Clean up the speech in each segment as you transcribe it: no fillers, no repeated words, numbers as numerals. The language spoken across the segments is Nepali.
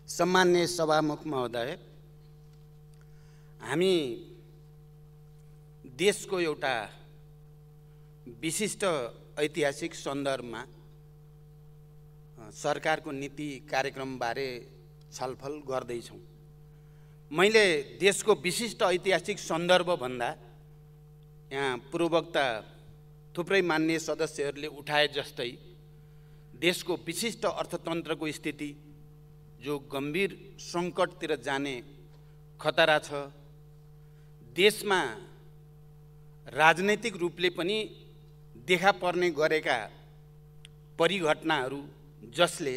सम्मान्य सभामुख महोदय, हामी देशको एउटा विशिष्ट ऐतिहासिक सन्दर्भमा सरकारको नीति कार्यक्रमबारे छलफल गर्दैछौँ। मैले देशको विशिष्ट ऐतिहासिक सन्दर्भ भन्दा यहाँ पूर्ववक्ता थुप्रै मान्य सदस्यहरूले उठाए जस्तै देशको विशिष्ट अर्थतन्त्रको स्थिति जो गम्भीर सङ्कटतिर जाने खतरा छ, देशमा राजनैतिक रूपले पनि देखा पर्ने गरेका परिघटनाहरू जसले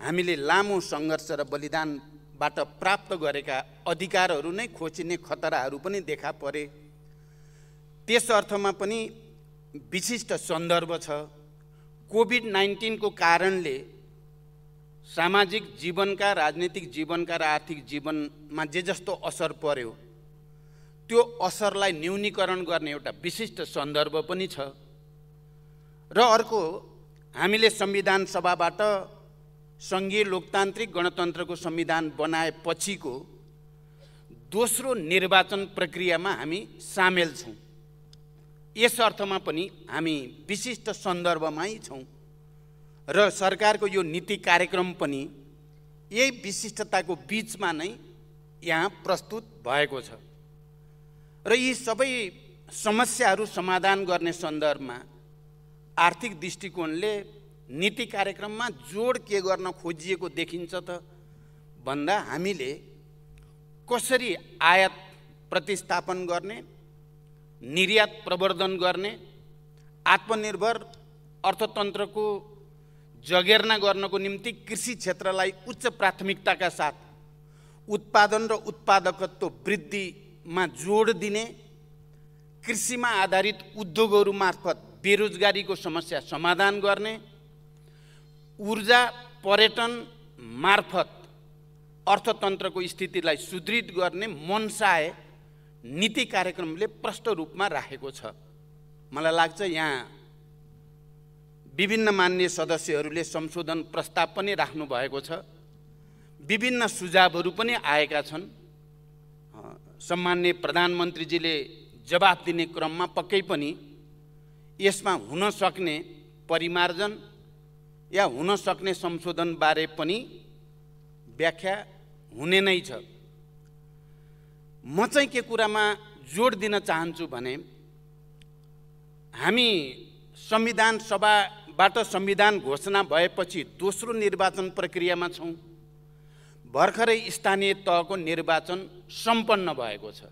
हामीले लामो सङ्घर्ष र बलिदानबाट प्राप्त गरेका अधिकारहरू नै खोचिने खतराहरू पनि देखा परे। त्यस अर्थमा पनि विशिष्ट सन्दर्भ छ। कोभिड-19 को कारणले सामाजिक जीवनका, राजनीतिक जीवनका र आर्थिक जीवनमा जे जस्तो असर पर्यो त्यो असरलाई न्यूनीकरण गर्ने एउटा विशिष्ट सन्दर्भ पनि छ। र अर्को, हामीले संविधान सभाबाट सङ्घीय लोकतान्त्रिक गणतन्त्रको संविधान बनाएपछिको दोस्रो निर्वाचन प्रक्रियामा हामी सामेल छौँ। यस अर्थमा पनि हामी विशिष्ट सन्दर्भमै छौँ र सरकारको यो नीति कार्यक्रम पनि यही विशिष्टताको बीचमा नै यहाँ प्रस्तुत भएको छ। र यी सबै समस्याहरू समाधान गर्ने सन्दर्भमा आर्थिक दृष्टिकोणले नीति कार्यक्रममा जोड के गर्न खोजिएको देखिन्छ त भन्दा हामीले कसरी आयात प्रतिस्थापन गर्ने, निर्यात प्रवर्धन गर्ने, आत्मनिर्भर अर्थतन्त्रको जगेर्ना गर्नको निम्ति कृषि क्षेत्रलाई उच्च प्राथमिकताका साथ उत्पादन र उत्पादकत्व वृद्धिमा जोड दिने, कृषिमा आधारित उद्योगहरू मार्फत बेरोजगारीको समस्या समाधान गर्ने, ऊर्जा पर्यटन मार्फत अर्थतन्त्रको स्थितिलाई सुदृढ गर्ने मनसाय नीति कार्यक्रमले प्रष्ट रूपमा राखेको छ। मलाई लाग्छ यहाँ विभिन्न मान्य सदस्यहरूले संशोधन प्रस्ताव पनि राख्नु भएको छ, विभिन्न सुझावहरू पनि आएका छन्। सम्माननीय प्रधानमन्त्रीजीले जवाफ दिने क्रममा पक्कै पनि यसमा हुन सक्ने परिमार्जन या हुन सक्ने संशोधन बारे पनि व्याख्या हुने नै छ। म चाहिँ के कुरामा जोड दिन चाहन्छु भने हामी संविधान सभाबाट संविधान घोषणा भएपछि दोस्रो निर्वाचन प्रक्रियामा छौँ। भर्खरै स्थानीय तहको निर्वाचन सम्पन्न भएको छ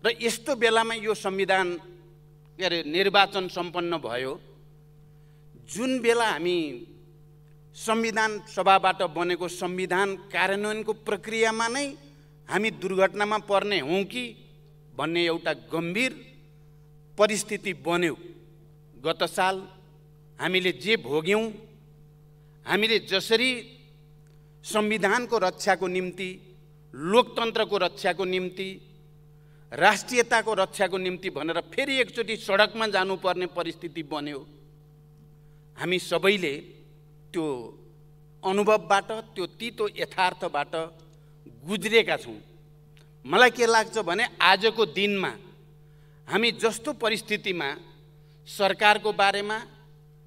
र यस्तो बेलामा यो संविधान निर्वाचन सम्पन्न भयो जुन बेला हामी संविधान सभाबाट बनेको संविधान कार्यान्वयनको प्रक्रियामा नै हामी दुर्घटनामा पर्ने हौँ कि भन्ने एउटा गम्भीर परिस्थिति बन्यो। गत साल हामीले जे भोग्यौँ, हामीले जसरी संविधानको रक्षाको निम्ति, लोकतन्त्रको रक्षाको निम्ति, राष्ट्रियताको रक्षाको निम्ति भनेर फेरि एकचोटि सडकमा जानुपर्ने परिस्थिति बन्यो। हामी सबैले त्यो अनुभवबाट, त्यो तितो यथार्थबाट गुज्रेका छौँ। मलाई के लाग्छ भने आजको दिनमा हामी जस्तो परिस्थितिमा सरकारको बारेमा,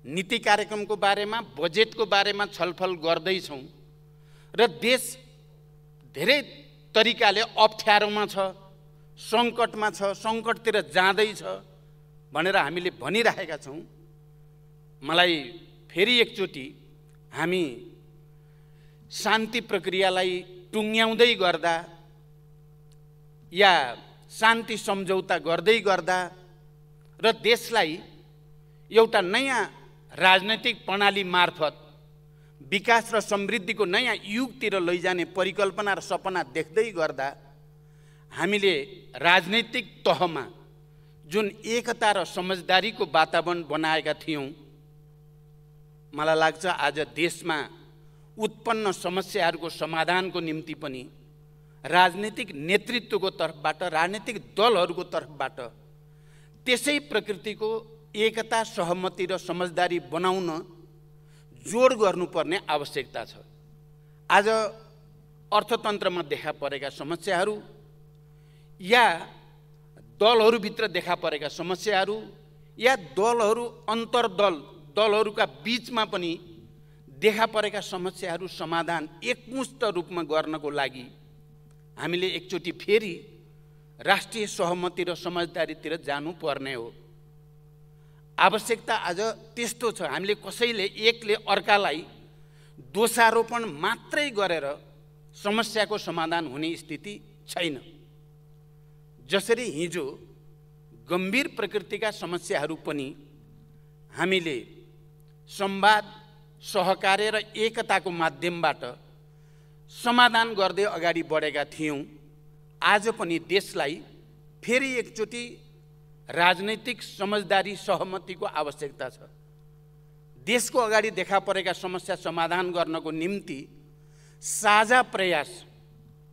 नीति कार्यक्रमको बारेमा, बजेटको बारेमा छलफल गर्दैछौँ र देश धेरै तरिकाले अप्ठ्यारोमा छ, सङ्कटमा छ, सङ्कटतिर जाँदैछ भनेर हामीले भनिरहेका छौँ। मलाई फेरि एकचोटि हामी शान्ति प्रक्रियालाई टुङ्ग्याउँदै गर्दा या शान्ति सम्झौता गर्दै गर्दा र देशलाई एउटा नयाँ राजनैतिक प्रणाली मार्फत विकास र समृद्धिको नयाँ युगतिर लैजाने परिकल्पना र सपना देख्दै गर्दा हामीले राजनैतिक तहमा जुन एकता र समझदारीको वातावरण बनाएका थियौँ, मलाई लाग्छ आज देशमा उत्पन्न समस्याहरूको समाधानको निम्ति पनि राजनीतिक नेतृत्वको तर्फबाट, राजनीतिक दलहरूको तर्फबाट त्यसै प्रकृतिको एकता, सहमति र समझदारी बनाउन जोड गर्नुपर्ने आवश्यकता छ। आज अर्थतन्त्रमा देखा परेका समस्याहरू या दलहरूभित्र देखा परेका समस्याहरू या दलहरू दलहरूका बीचमा पनि देखा परेका समस्याहरू समाधान एकमुष्ट रूपमा गर्नको लागि हामीले एकचोटि फेरि राष्ट्रिय सहमति र समझदारीतिर जानुपर्ने हो। आवश्यकता आज त्यस्तो छ। हामीले कसैले एकले अर्कालाई दोषारोपण मात्रै गरेर समस्याको समाधान हुने स्थिति छैन। जसरी हिजो गम्भीर प्रकृतिका समस्याहरू पनि हामीले संवाद, सहकार्य र एकताको माध्यमबाट समाधान गर्दै अगाडि बढेका थियौँ। आज पनि देशलाई फेरि एकचोटि राजनैतिक समझदारी सहमतिको आवश्यकता छ। देशको अगाडि देखा परेका समस्या समाधान गर्नको निम्ति साझा प्रयास,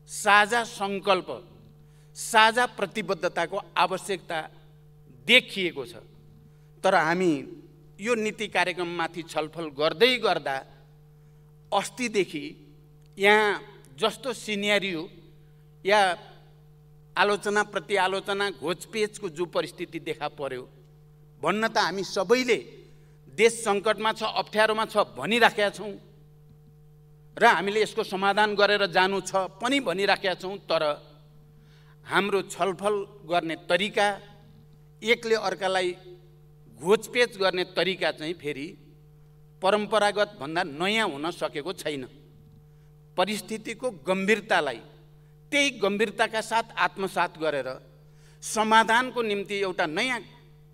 साझा सङ्कल्प, साझा प्रतिबद्धताको आवश्यकता देखिएको छ। तर हामी यो नीति कार्यक्रममाथि छलफल गर्दै गर्दा अस्तिदेखि यहाँ जस्तो सिनेरियो या आलोचना प्रतिआलोचना घोचपेचको जो परिस्थिति देखा पर्यो भन्न त हामी सबैले देश सङ्कटमा छ, अप्ठ्यारोमा छ भनिराखेका छौँ र हामीले यसको समाधान गरेर जानु छ पनि भनिराखेका छौँ। तर हाम्रो छलफल गर्ने तरिका, एकले अर्कालाई घोचपेच गर्ने तरिका चाहिँ फेरि परम्परागत भन्दा नयाँ हुन सकेको छैन। परिस्थितिको गम्भीरतालाई त्यही गम्भीरताका साथ आत्मसात गरेर समाधानको निम्ति एउटा नयाँ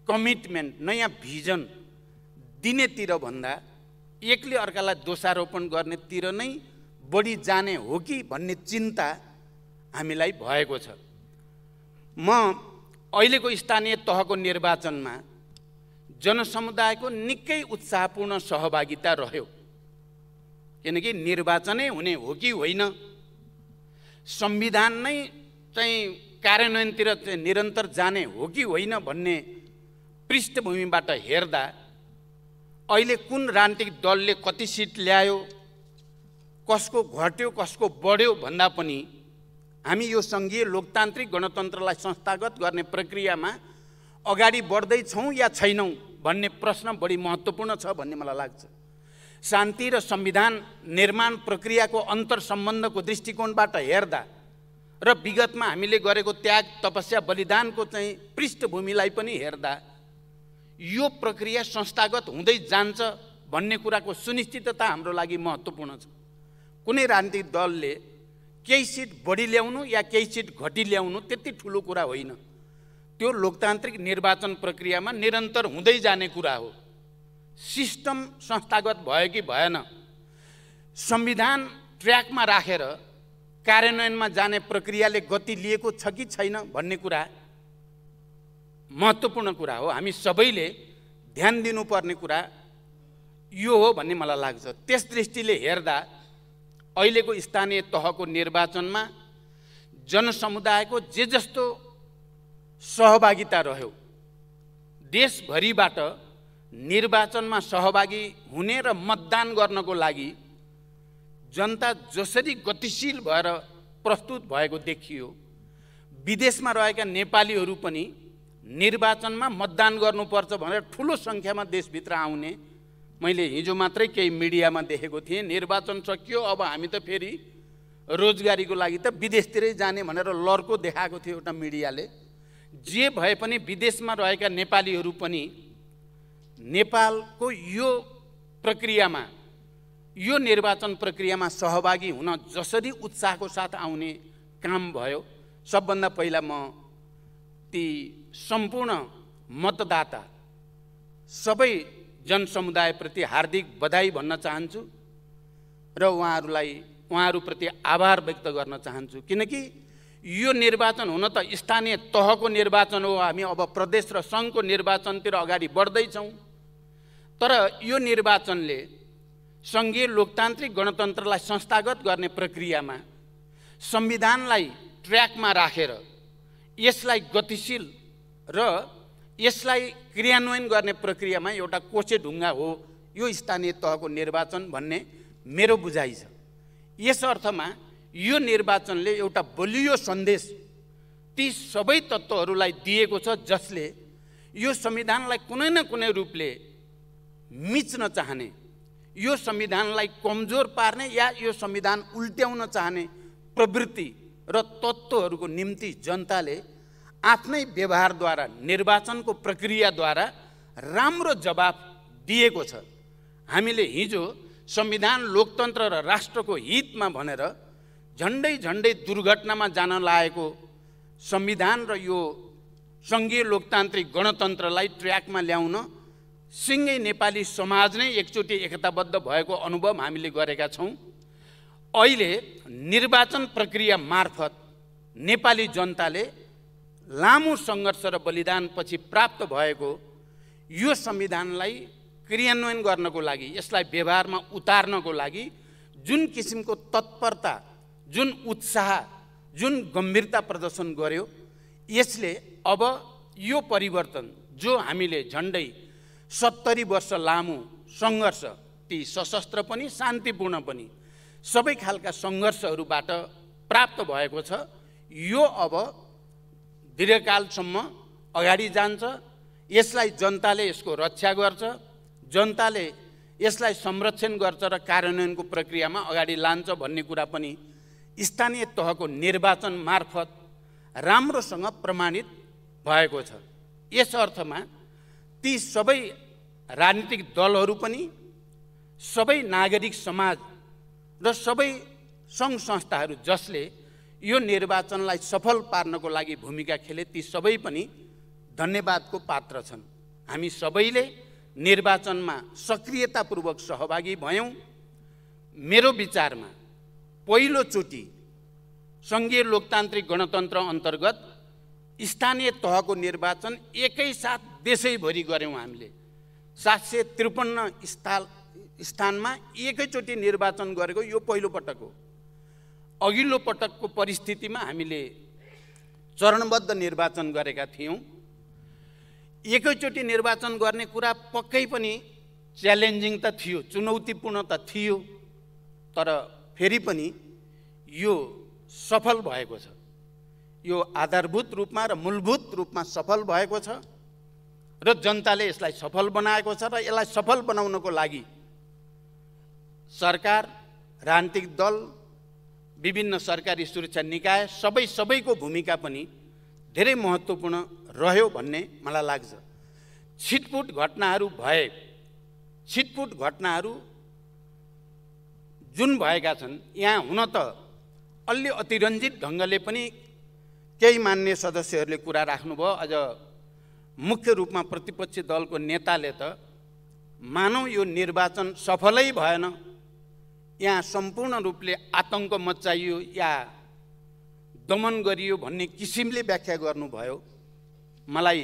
कमिटमेन्ट, नयाँ भिजन दिनेतिर भन्दा एकले अर्कालाई दोषारोपण गर्नेतिर नै बढी जाने हो कि भन्ने चिन्ता हामीलाई भएको छ। म अहिलेको स्थानीय तहको निर्वाचनमा जनसमुदायको निकै उत्साहपूर्ण सहभागिता रह्यो। किनकि निर्वाचनै हुने हो कि होइन, संविधान नै चाहिँ कार्यान्वयनतिर निरन्तर जाने हो कि होइन भन्ने पृष्ठभूमिबाट हेर्दा अहिले कुन राजनीतिक दलले कति सिट ल्यायो, कसको घट्यो, कसको बढ्यो भन्दा पनि हामी यो सङ्घीय लोकतान्त्रिक गणतन्त्रलाई संस्थागत गर्ने प्रक्रियामा अगाडि बढ्दैछौँ या छैनौँ भन्ने प्रश्न बढी महत्त्वपूर्ण छ भन्ने मलाई लाग्छ। शान्ति र संविधान निर्माण प्रक्रियाको अन्तर सम्बन्धको दृष्टिकोणबाट हेर्दा र विगतमा हामीले गरेको त्याग, तपस्या, बलिदानको चाहिँ पृष्ठभूमिलाई पनि हेर्दा यो प्रक्रिया संस्थागत हुँदै जान्छ भन्ने कुराको सुनिश्चितता हाम्रो लागि महत्त्वपूर्ण छ। कुनै राजनीतिक दलले केही सिट बढी ल्याउनु या केही सिट घटी ल्याउनु त्यति ठुलो कुरा होइन। त्यो लोकतान्त्रिक निर्वाचन प्रक्रियामा निरन्तर हुँदै जाने कुरा हो। सिस्टम संस्थागत भयो कि भएन, संविधान ट्र्याकमा राखेर कार्यान्वयनमा जाने प्रक्रियाले गति लिएको छ कि छैन भन्ने कुरा महत्त्वपूर्ण कुरा हो। हामी सबैले ध्यान दिनुपर्ने कुरा यो हो भन्ने मलाई लाग्छ। त्यस दृष्टिले हेर्दा अहिलेको स्थानीय तहको निर्वाचनमा जनसमुदायको जे जस्तो सहभागिता रह्यो, देशभरिबाट निर्वाचनमा सहभागी हुने र मतदान गर्नको लागि जनता जसरी गतिशील भएर प्रस्तुत भएको देखियो, विदेशमा रहेका नेपालीहरू पनि निर्वाचनमा मतदान गर्नुपर्छ भनेर ठुलो सङ्ख्यामा देशभित्र आउने मैले हिजो मात्रै केही मिडियामा देखेको थिएँ। निर्वाचन सकियो, अब हामी त फेरि रोजगारीको लागि त विदेशतिरै जाने भनेर लर्को देखाएको थियो एउटा मिडियाले। जे भए पनि विदेशमा रहेका नेपालीहरू पनि नेपालको यो प्रक्रियामा, यो निर्वाचन प्रक्रियामा सहभागी हुन जसरी उत्साहको साथ आउने काम भयो, सबभन्दा पहिला म ती सम्पूर्ण मतदाता सबै जनसमुदायप्रति हार्दिक बधाई भन्न चाहन्छु र उहाँहरूप्रति आभार व्यक्त गर्न चाहन्छु। किनकि यो निर्वाचन हुन त स्थानीय तहको निर्वाचन हो, हामी अब प्रदेश र सङ्घको निर्वाचनतिर अगाडि बढ्दैछौँ। तर यो निर्वाचनले सङ्घीय लोकतान्त्रिक गणतन्त्रलाई संस्थागत गर्ने प्रक्रियामा संविधानलाई ट्र्याकमा राखेर यसलाई गतिशील र यसलाई क्रियान्वयन गर्ने प्रक्रियामा एउटा कोचे ढुङ्गा हो यो स्थानीय तहको निर्वाचन भन्ने मेरो बुझाइ छ। यस अर्थमा यो निर्वाचनले एउटा बलियो सन्देश ती सबै तत्त्वहरूलाई दिएको छ जसले यो संविधानलाई कुनै न कुनै रूपले मिच्न चाहने, यो संविधानलाई कमजोर पार्ने या यो संविधान उल्ट्याउन चाहने प्रवृत्ति र तत्त्वहरूको निम्ति जनताले आफ्नै व्यवहारद्वारा, निर्वाचनको प्रक्रियाद्वारा राम्रो जवाफ दिएको छ। हामीले हिजो संविधान, लोकतन्त्र र राष्ट्रको हितमा भनेर झन्डै झन्डै दुर्घटनामा जान लागेको संविधान र यो सङ्घीय लोकतान्त्रिक गणतन्त्रलाई ट्र्याकमा ल्याउन सिङ्गै नेपाली समाज नै एकचोटि एकताबद्ध भएको अनुभव हामीले गरेका छौँ। अहिले निर्वाचन प्रक्रिया मार्फत नेपाली जनताले लामो सङ्घर्ष र बलिदानपछि प्राप्त भएको यो संविधानलाई क्रियान्वयन गर्नको लागि, यसलाई व्यवहारमा उतार्नको लागि जुन किसिमको तत्परता, जुन उत्साह, जुन गम्भीरता प्रदर्शन गर्यो, यसले अब यो परिवर्तन जो हामीले झन्डै 70 वर्ष लामो सङ्घर्ष, ती सशस्त्र पनि शान्तिपूर्ण पनि सबै खालका सङ्घर्षहरूबाट प्राप्त भएको छ, यो अब दीर्घकालसम्म अगाडि जान्छ। यसलाई जनताले यसको रक्षा गर्छ, जनताले यसलाई संरक्षण गर्छ र कार्यान्वयनको प्रक्रियामा अगाडि लान्छ भन्ने कुरा पनि स्थानीय तहको निर्वाचन मार्फत राम्रोसँग प्रमाणित भएको छ। यस अर्थमा ती सबै राजनीतिक दलहरू पनि, सबै नागरिक समाज र सबै सङ्घ संस्थाहरू जसले यो निर्वाचनलाई सफल पार्नको लागि भूमिका खेले, ती सबै पनि धन्यवादको पात्र छन्। हामी सबैले निर्वाचनमा सक्रियतापूर्वक सहभागी भयौँ। मेरो विचारमा पहिलोचोटि सङ्घीय लोकतान्त्रिक गणतन्त्र अन्तर्गत स्थानीय तहको निर्वाचन एकैसाथ देशैभरि गऱ्यौँ हामीले। 753 स्थानमा एकैचोटि निर्वाचन गरेको यो पहिलो पटक हो। अघिल्लो पटकको परिस्थितिमा हामीले चरणबद्ध निर्वाचन गरेका थियौँ। एकैचोटि निर्वाचन गर्ने कुरा पक्कै पनि च्यालेन्जिङ त थियो, चुनौतीपूर्ण त थियो, तर फेरि पनि यो सफल भएको छ। यो आधारभूत रूपमा र मूलभूत रूपमा सफल भएको छ र जनताले यसलाई सफल बनाएको छ। र यसलाई सफल बनाउनको लागि सरकार, राजनीतिक दल, विभिन्न सरकारी सुरक्षा निकाय सबैको भूमिका पनि धेरै महत्त्वपूर्ण रह्यो भन्ने मलाई लाग्छ। छिटपुट घटनाहरू भए, छिटपुट घटनाहरू जुन भएका छन्, यहाँ हुन त अलि अतिरञ्जित ढङ्गले पनि केही मान्य सदस्यहरूले कुरा राख्नुभयो। अझ मुख्य रूपमा प्रतिपक्षी दलको नेताले त मानौ यो निर्वाचन सफलै भएन, यहाँ सम्पूर्ण रूपले आतङ्क मच्चाइयो या दमन गरियो भन्ने किसिमले व्याख्या गर्नुभयो। मलाई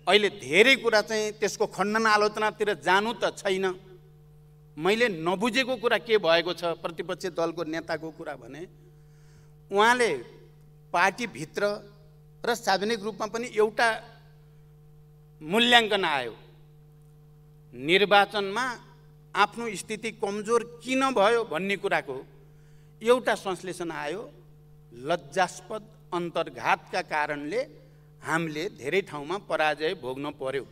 अहिले धेरै कुरा चाहिँ त्यसको खण्डन आलोचनातिर जानु त छैन। मैले नबुझेको कुरा के भएको छ प्रतिपक्षी दलको नेताको कुरा भने, उहाँले पार्टीभित्र र सार्वजनिक रूपमा पनि एउटा मूल्याङ्कन आयो, निर्वाचनमा आफ्नो स्थिति कमजोर किन भयो भन्ने कुराको एउटा संश्लेषण आयो। लज्जास्पद अन्तर्घातका कारणले हामीले धेरै ठाउँमा पराजय भोग्न पर्यो।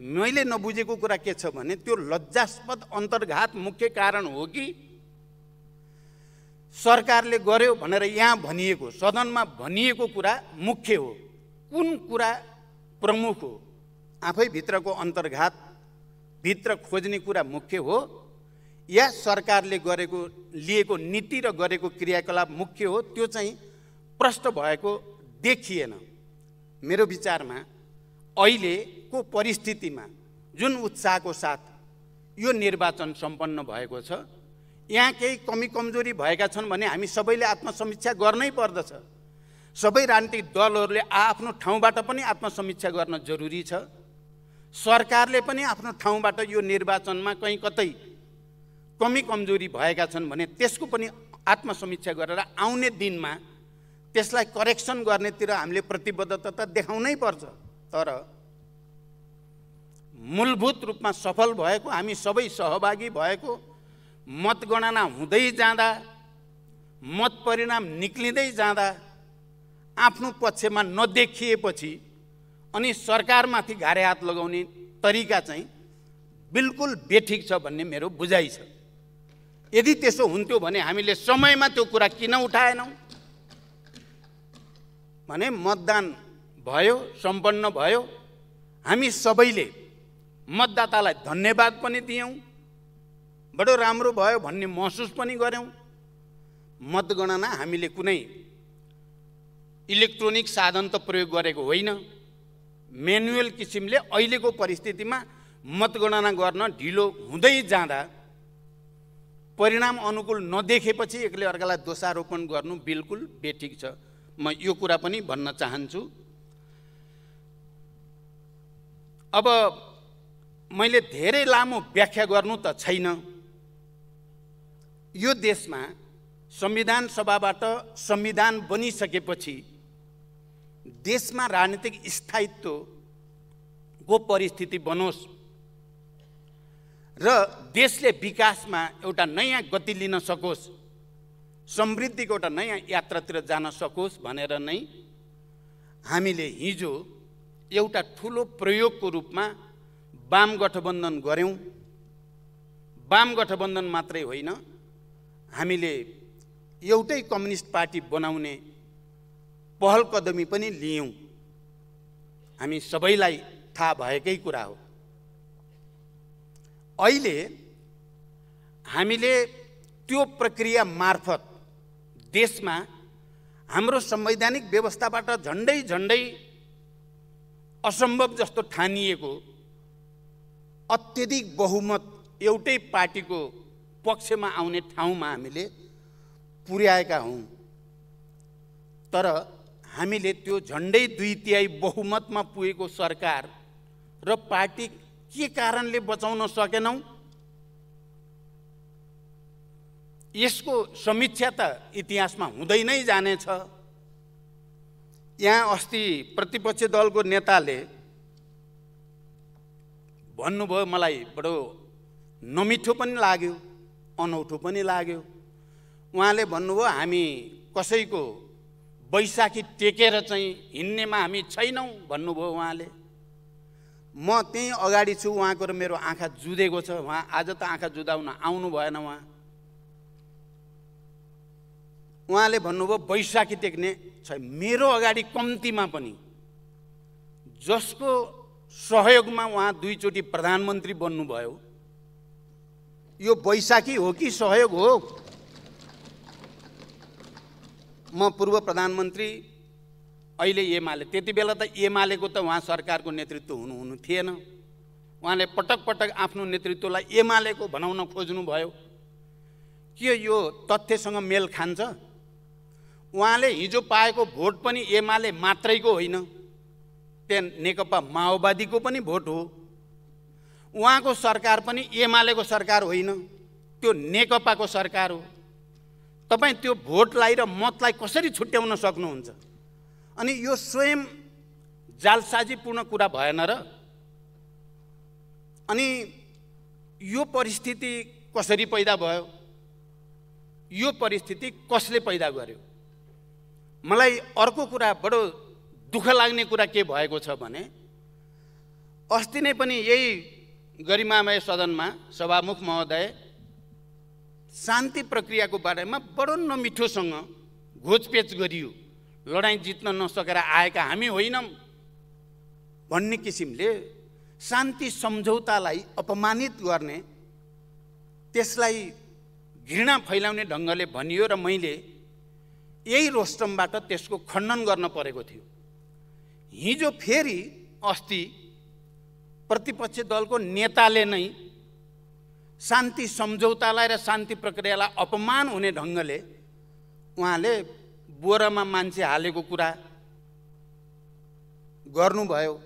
मैले नबुझेको कुरा के छ भने, त्यो लज्जास्पद अन्तर्घात मुख्य कारण हो कि सरकारले गर्यो भनेर यहाँ भनिएको, सदनमा भनिएको कुरा मुख्य हो, कुन कुरा प्रमुख हो, आफै भित्रको अन्तर्घात भित्र खोज्ने कुरा मुख्य हो या सरकारले गरेको लिएको नीति र गरेको क्रियाकलाप मुख्य हो, त्यो चाहिँ प्रष्ट भएको देखिएन। मेरो विचारमा अहिलेको परिस्थितिमा जुन उत्साहको साथ यो निर्वाचन सम्पन्न भएको छ, यहाँ केही कमी कमजोरी भएका छन् भने हामी सबैले आत्मसमीक्षा गर्नै पर्दछ। सबै राजनीतिक दलहरूले आफ्नो ठाउँबाट पनि आत्मसमीक्षा गर्न जरुरी छ। सरकारले पनि आफ्नो ठाउँबाट यो निर्वाचनमा कहीँ कतै कमी कमजोरी भएका छन् भने त्यसको पनि आत्मसमीक्षा गरेर आउने दिनमा त्यसलाई करेक्सन गर्नेतिर हामीले प्रतिबद्धता त देखाउनै पर्छ। तर मूलभूत रूपमा सफल भएको, हामी सबै सहभागी भएको, मतगणना हुँदै जाँदा, मत परिणाम निक्लिँदै जाँदा आफ्नो पक्षमा नदेखिएपछि अनि सरकारमाथि घारे हात लगाउने तरिका चाहिँ बिल्कुल बेठिक छ भन्ने मेरो बुझाइ छ। यदि त्यसो हुन्थ्यो भने हामीले समयमा त्यो कुरा किन उठाएनौँ भने मतदान भयो, सम्पन्न भयो, हामी सबैले मतदातालाई धन्यवाद पनि दियौँ, बडो राम्रो भयो भन्ने महसुस पनि गऱ्यौँ। मतगणना हामीले कुनै इलेक्ट्रोनिक साधन त प्रयोग गरेको होइन, म्यानुअल किसिमले अहिलेको परिस्थितिमा मतगणना गर्न ढिलो हुँदै जाँदा परिणाम अनुकूल नदेखेपछि एकले अर्कालाई दोषारोपण गर्नु बिल्कुल बेठिक छ। म यो कुरा पनि भन्न चाहन्छु। अब मैले धेरै लामो व्याख्या गर्नु त छैन। यो देशमा संविधान सभाबाट संविधान बनिसकेपछि देशमा राजनीतिक स्थायित्वको परिस्थिति बनोस् र देशले विकासमा एउटा नयाँ गति लिन सकोस्, समृद्धिको एउटा नयाँ यात्रातिर जान सकोस् भनेर नै हामीले हिजो एउटा ठुलो प्रयोगको रूपमा वाम गठबन्धन गर्यौं। वाम गठबन्धन मात्रै होइन, हामीले एउटै कम्युनिस्ट पार्टी बनाउने पहल कदमी पनि लियौं। हामी सबैलाई थाहा भएकै कुरा हो। अहिले हामीले त्यो प्रक्रिया मार्फत देशमा हाम्रो संवैधानिक व्यवस्थाबाट झन्डै झन्डै असम्भव जस्तो ठानिएको अत्यधिक बहुमत एउटै पार्टीको पक्षमा आउने ठाउँमा हामीले पुर्याएका हौं। तर हामीले त्यो झन्डै 2/3 बहुमतमा पुगेको सरकार र पार्टी के कारणले बचाउन सकेनौं, यसको समीक्षा त इतिहासमा हुँदै नै जानेछ। यहाँ अस्ति प्रतिपक्षी दलको नेताले भन्नुभयो, मलाई बडो नमिठो पनि लाग्यो, अनौठो पनि लाग्यो। उहाँले भन्नुभयो, हामी कसैको बैशाखी टेकेर चाहिँ हिन्नेमा हामी छैनौं भन्नुभयो उहाँले। म त्यही अगाडि छु, उहाँको र मेरो आँखा जुधेको छ। उहाँ आज त आँखा जुधाउन आउनु भएन। उहाँले भन्नुभयो बैशाखी टेक्ने छ। मेरो अगाडि कम्तीमा पनि जसको सहयोगमा उहाँ 2 चोटि प्रधानमन्त्री बन्नुभयो, यो बैशाखी हो कि सहयोग हो? म पूर्व प्रधानमन्त्री, अहिले एमाले, त्यति बेला त एमालेको त उहाँ सरकारको नेतृत्व हुनु थिएन। उहाँले पटक पटक आफ्नो नेतृत्वलाई एमालेको बनाउन खोज्नुभयो। के यो तथ्यसँग मेल खान्छ? उहाँले हिजो पाएको भोट पनि एमाले मात्रैको होइन, त्यहाँ नेकपा माओवादीको पनि भोट हो। उहाँको सरकार पनि एमालेको सरकार होइन, त्यो नेकपाको सरकार हो। तपाईं त्यो भोटलाई र मतलाई कसरी छुट्याउन सक्नुहुन्छ? अनि यो स्वयं जालसाजीपूर्ण कुरा भएन र? अनि यो परिस्थिति कसरी पैदा भयो? यो परिस्थिति कसले पैदा गर्यो? मलाई अर्को कुरा, बडो दुःख लाग्ने कुरा के भएको छ भने, अस्ति नै पनि यही गरिमामय सदनमा सभामुख महोदय शान्ति प्रक्रियाको बारेमा बडो नमिठोसँग घोचपेच गरियो। लडाईँ जित्न नसकेर आएका हामी होइनौँ भन्ने किसिमले शान्ति सम्झौतालाई अपमानित गर्ने, त्यसलाई घृणा फैलाउने ढङ्गले भनियो र मैले यही रोस्टमबाट त्यसको खण्डन गर्न परेको थियो। हिजो फेरि अस्ति प्रतिपक्षी दलको नेताले नै शान्ति सम्झौतालाई र शान्ति प्रक्रियालाई अपमान हुने ढङ्गले उहाँले बोरामा मान्छे हालेको कुरा गर्नुभयो,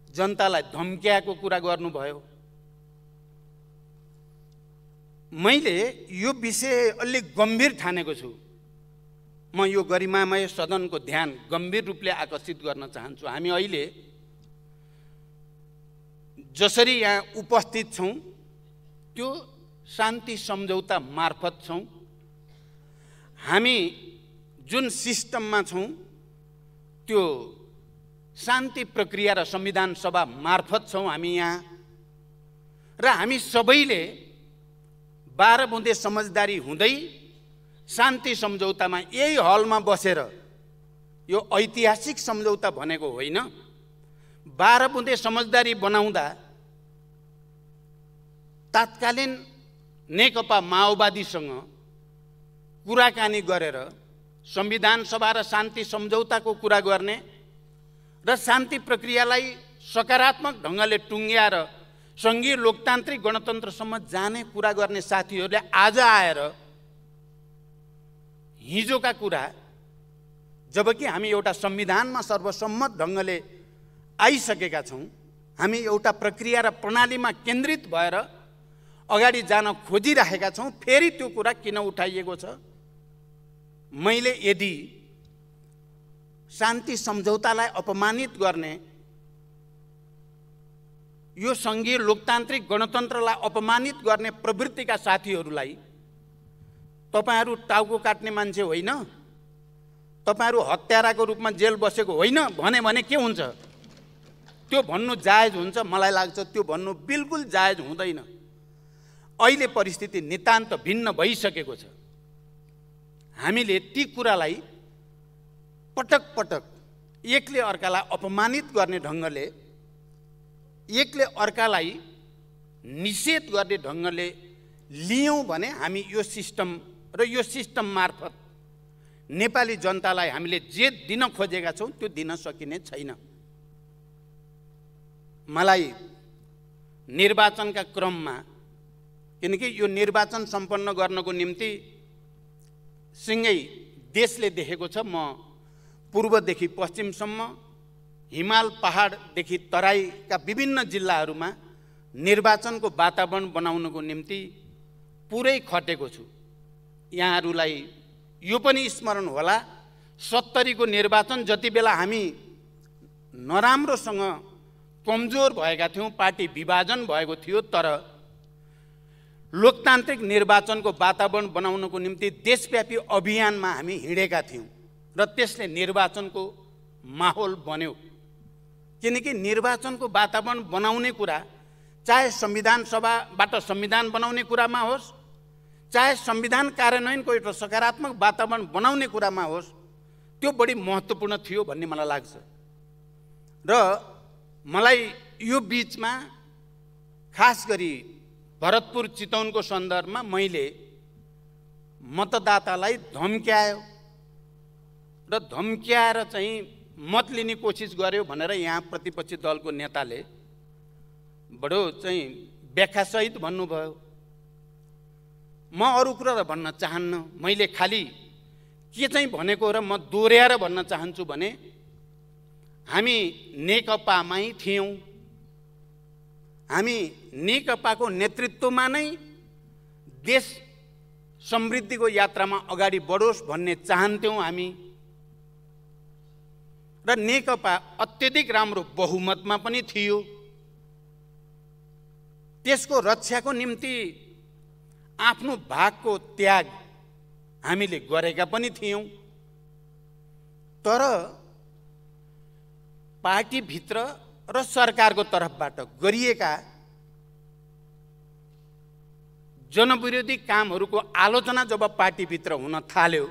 जनतालाई धम्क्याएको कुरा गर्नुभयो। मैले यो विषय अलि गम्भीर ठानेको छु। म यो गरिमामय सदनको ध्यान गम्भीर रूपले आकर्षित गर्न चाहन्छु। हामी अहिले जसरी यहाँ उपस्थित छौं त्यो शान्ति सम्झौता मार्फत छौँ। हामी जुन सिस्टममा छौँ त्यो शान्ति प्रक्रिया र संविधान सभा मार्फत छौँ हामी यहाँ। र हामी सबैले 12 बुँदे समझदारी हुँदै शान्ति सम्झौतामा यही हलमा बसेर, यो ऐतिहासिक सम्झौता भनेको होइन, 12 बुँदे समझदारी बनाउँदा तात्कालीन नेकपा माओवादीसँग कुराकानी गरेर संविधान सभा र शान्ति सम्झौताको कुरा गर्ने र शान्ति प्रक्रियालाई सकारात्मक ढङ्गले टुङ्ग्याएर सङ्घीय लोकतान्त्रिक गणतन्त्रसम्म जाने कुरा गर्ने साथीहरूले आज आएर हिजोका कुरा, जबकि हामी एउटा संविधानमा सर्वसम्मत ढङ्गले आइसकेका छौँ, हामी एउटा प्रक्रिया र प्रणालीमा केन्द्रित भएर अगाडि जान खोजिरहेका छौँ, फेरि त्यो कुरा किन उठाइएको छ? मैले यदि शान्ति सम्झौतालाई अपमानित गर्ने, यो सङ्घीय लोकतान्त्रिक गणतन्त्रलाई अपमानित गर्ने प्रवृत्तिका साथीहरूलाई, तपाईहरू टाउको काट्ने मान्छे होइन, तपाईहरू हत्याराको रूपमा जेल बसेको होइन भने के हुन्छ? त्यो भन्नु जायज हुन्छ? मलाई लाग्छ त्यो भन्नु बिल्कुल जायज हुँदैन। अहिले परिस्थिति नितान्त भिन्न भइसकेको छ। हामीले ती कुरालाई पटक पटक एकले अर्कालाई अपमानित गर्ने ढङ्गले, एकले अर्कालाई निषेध गर्ने ढङ्गले लियौँ भने हामी यो सिस्टम र यो सिस्टम मार्फत नेपाली जनतालाई हामीले जे दिन खोजेका छौँ त्यो दिन सकिने छैन। मलाई निर्वाचनका क्रममा, किनकि यो निर्वाचन सम्पन्न गर्नको निम्ति सँगै देशले देखेको छ, म पूर्वदेखि पश्चिमसम्म, हिमाल पहाडदेखि तराईका विभिन्न जिल्लाहरूमा निर्वाचनको वातावरण बनाउनको निम्ति पुरै खटेको छु। यहाँहरूलाई यो पनि स्मरण होला, 70 को निर्वाचन जति बेला हामी नराम्रोसँग कमजोर भएका थियौँ, पार्टी विभाजन भएको थियो, तर लोकतान्त्रिक निर्वाचनको वातावरण बनाउनको निम्ति देशव्यापी अभियानमा हामी हिँडेका थियौँ र त्यसले निर्वाचनको माहौल बन्यो। किनकि निर्वाचनको वातावरण बनाउने कुरा, चाहे संविधान सभाबाट संविधान बनाउने कुरामा होस्, चाहे संविधान कार्यान्वयनको एउटा सकारात्मक वातावरण बनाउने कुरामा होस्, त्यो बढी महत्त्वपूर्ण थियो भन्ने मलाई लाग्छ। र मलाई यो बीचमा खास गरी भरतपुर चितवनको सन्दर्भमा मैले मतदातालाई धम्क्यायो र धम्क्याएर चाहिँ मत लिने कोसिस गर्यो भनेर यहाँ प्रतिपक्षी दलको नेताले बडो चाहिँ व्याख्यासहित भन्नुभयो। म अरू कुरा त भन्न चाहन्न, मैले खालि के चाहिँ भनेको र म दोहोऱ्याएर भन्न चाहन्छु भने हामी नेकपामै थियौँ, हामी नेकपाको नेतृत्वमा नै देश समृद्धिको यात्रामा अगाडि बढोस् भन्ने चाहन्थ्यौँ हामी, र नेकपा अत्यधिक राम्रो बहुमतमा पनि थियो। त्यसको रक्षाको निम्ति आफ्नो भागको त्याग हामीले गरेका पनि थियौँ, तर पार्टीभित्र र सरकारको तर्फबाट गरिएका जनविरोधी कामहरूको आलोचना जब पार्टीभित्र हुन थाल्यो,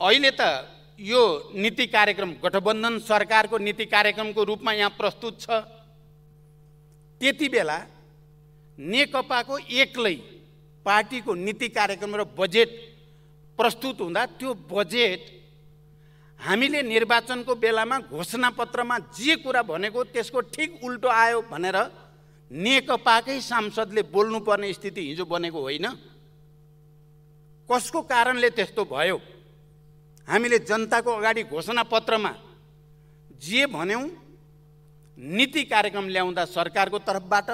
अहिले त यो नीति कार्यक्रम गठबन्धन सरकारको नीति कार्यक्रमको रूपमा यहाँ प्रस्तुत छ, त्यति बेला नेकपाको एक्लै पार्टीको नीति कार्यक्रम र बजेट प्रस्तुत हुँदा त्यो बजेट हामीले निर्वाचनको बेलामा घोषणापत्रमा जे कुरा भनेको त्यसको ठिक उल्टो आयो भनेर नेकपाकै सांसदले बोल्नुपर्ने स्थिति हिजो बनेको होइन। कसको कारणले त्यस्तो भयो? हामीले जनताको अगाडि घोषणापत्रमा जे भन्यौँ, नीति कार्यक्रम ल्याउँदा सरकारको तर्फबाट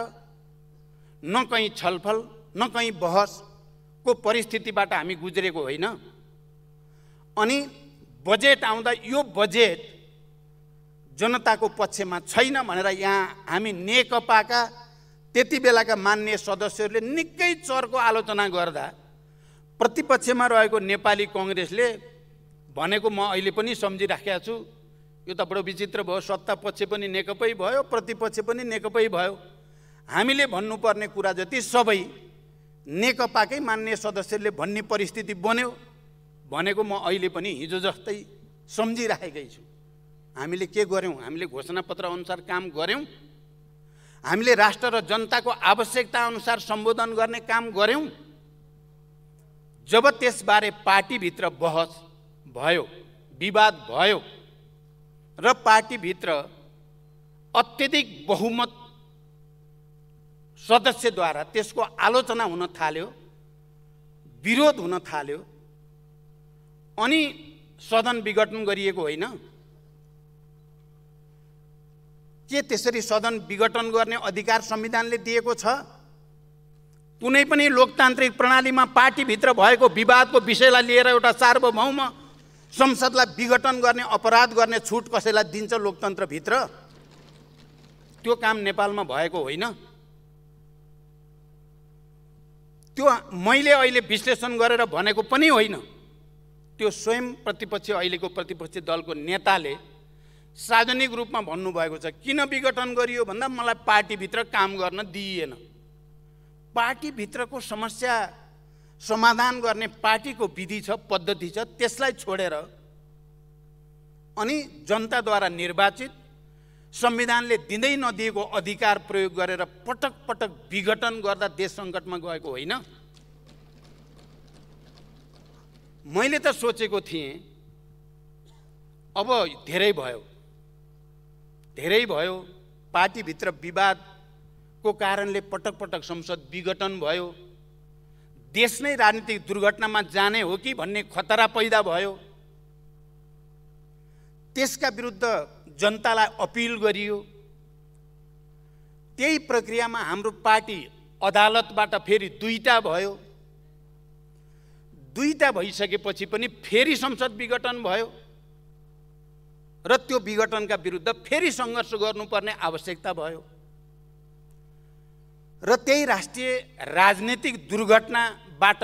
न कहीँ छलफल न कहीँ बहसको परिस्थितिबाट हामी गुज्रेको होइन। अनि बजेट आउँदा यो बजेट जनताको पक्षमा छैन भनेर यहाँ हामी नेकपाका त्यति बेलाका मान्य सदस्यहरूले निकै चर्को आलोचना गर्दा प्रतिपक्षमा रहेको नेपाली कङ्ग्रेसले भनेको म अहिले पनि सम्झिराखेको छु। यो त बडो विचित्र भयो, सत्ता पक्ष पनि नेकपै भयो, प्रतिपक्ष पनि नेकपै भयो। हामीले भन्नुपर्ने कुरा जति सबै नेकपाकै मान्य सदस्यले भन्ने परिस्थिति बन्यो भनेको म अहिले पनि हिजो जस्तै सम्झिराखेकै छु। हामीले के गर्यौँ? हामीले घोषणापत्र अनुसार काम गर्यौँ। हामीले राष्ट्र र जनताको आवश्यकता अनुसार सम्बोधन गर्ने काम गर्यौँ। जब त्यसबारे पार्टीभित्र बहस भयो, विवाद भयो र पार्टीभित्र अत्यधिक बहुमत सदस्यद्वारा त्यसको आलोचना हुन थाल्यो, विरोध हुन थाल्यो, अनि सदन विघटन गरिएको होइन। के त्यसरी सदन विघटन गर्ने अधिकार संविधानले दिएको छ? कुनै पनि लोकतान्त्रिक प्रणालीमा पार्टीभित्र भएको विवादको विषयलाई लिएर एउटा सार्वभौम संसदलाई विघटन गर्ने, अपराध गर्ने छुट कसैलाई दिन्छ लोकतन्त्रभित्र? त्यो काम नेपालमा भएको होइन। त्यो मैले अहिले विश्लेषण गरेर भनेको पनि होइन। त्यो स्वयं प्रतिपक्ष, अहिलेको प्रतिपक्ष दलको नेताले सार्वजनिक रूपमा भन्नुभएको छ। किन विघटन गरियो भन्दा मलाई पार्टीभित्र काम गर्न दिइएन। पार्टीभित्रको समस्या समाधान गर्ने पार्टीको विधि छ, पद्धति छ, त्यसलाई छोडेर अनि जनताद्वारा निर्वाचित संविधानले दिँदै नदिएको अधिकार प्रयोग गरेर पटक पटक विघटन गर्दा देश सङ्कटमा गएको होइन। मैले त सोचेको थिएँ अब धेरै भयो, पार्टीभित्र विवादको कारणले पटक पटक संसद विघटन भयो, देश नै राजनीतिक दुर्घटनामा जाने हो कि भन्ने खतरा पैदा भयो। त्यसका विरुद्ध जनतालाई अपिल गरियो। त्यही प्रक्रियामा हाम्रो पार्टी अदालतबाट फेरि दुईटा भयो। दुईटा भइसकेपछि पनि फेरि संसद विघटन भयो र त्यो विघटनका विरुद्ध फेरि सङ्घर्ष गर्नुपर्ने आवश्यकता भयो। र त्यही राष्ट्रिय राजनीतिक दुर्घटनाबाट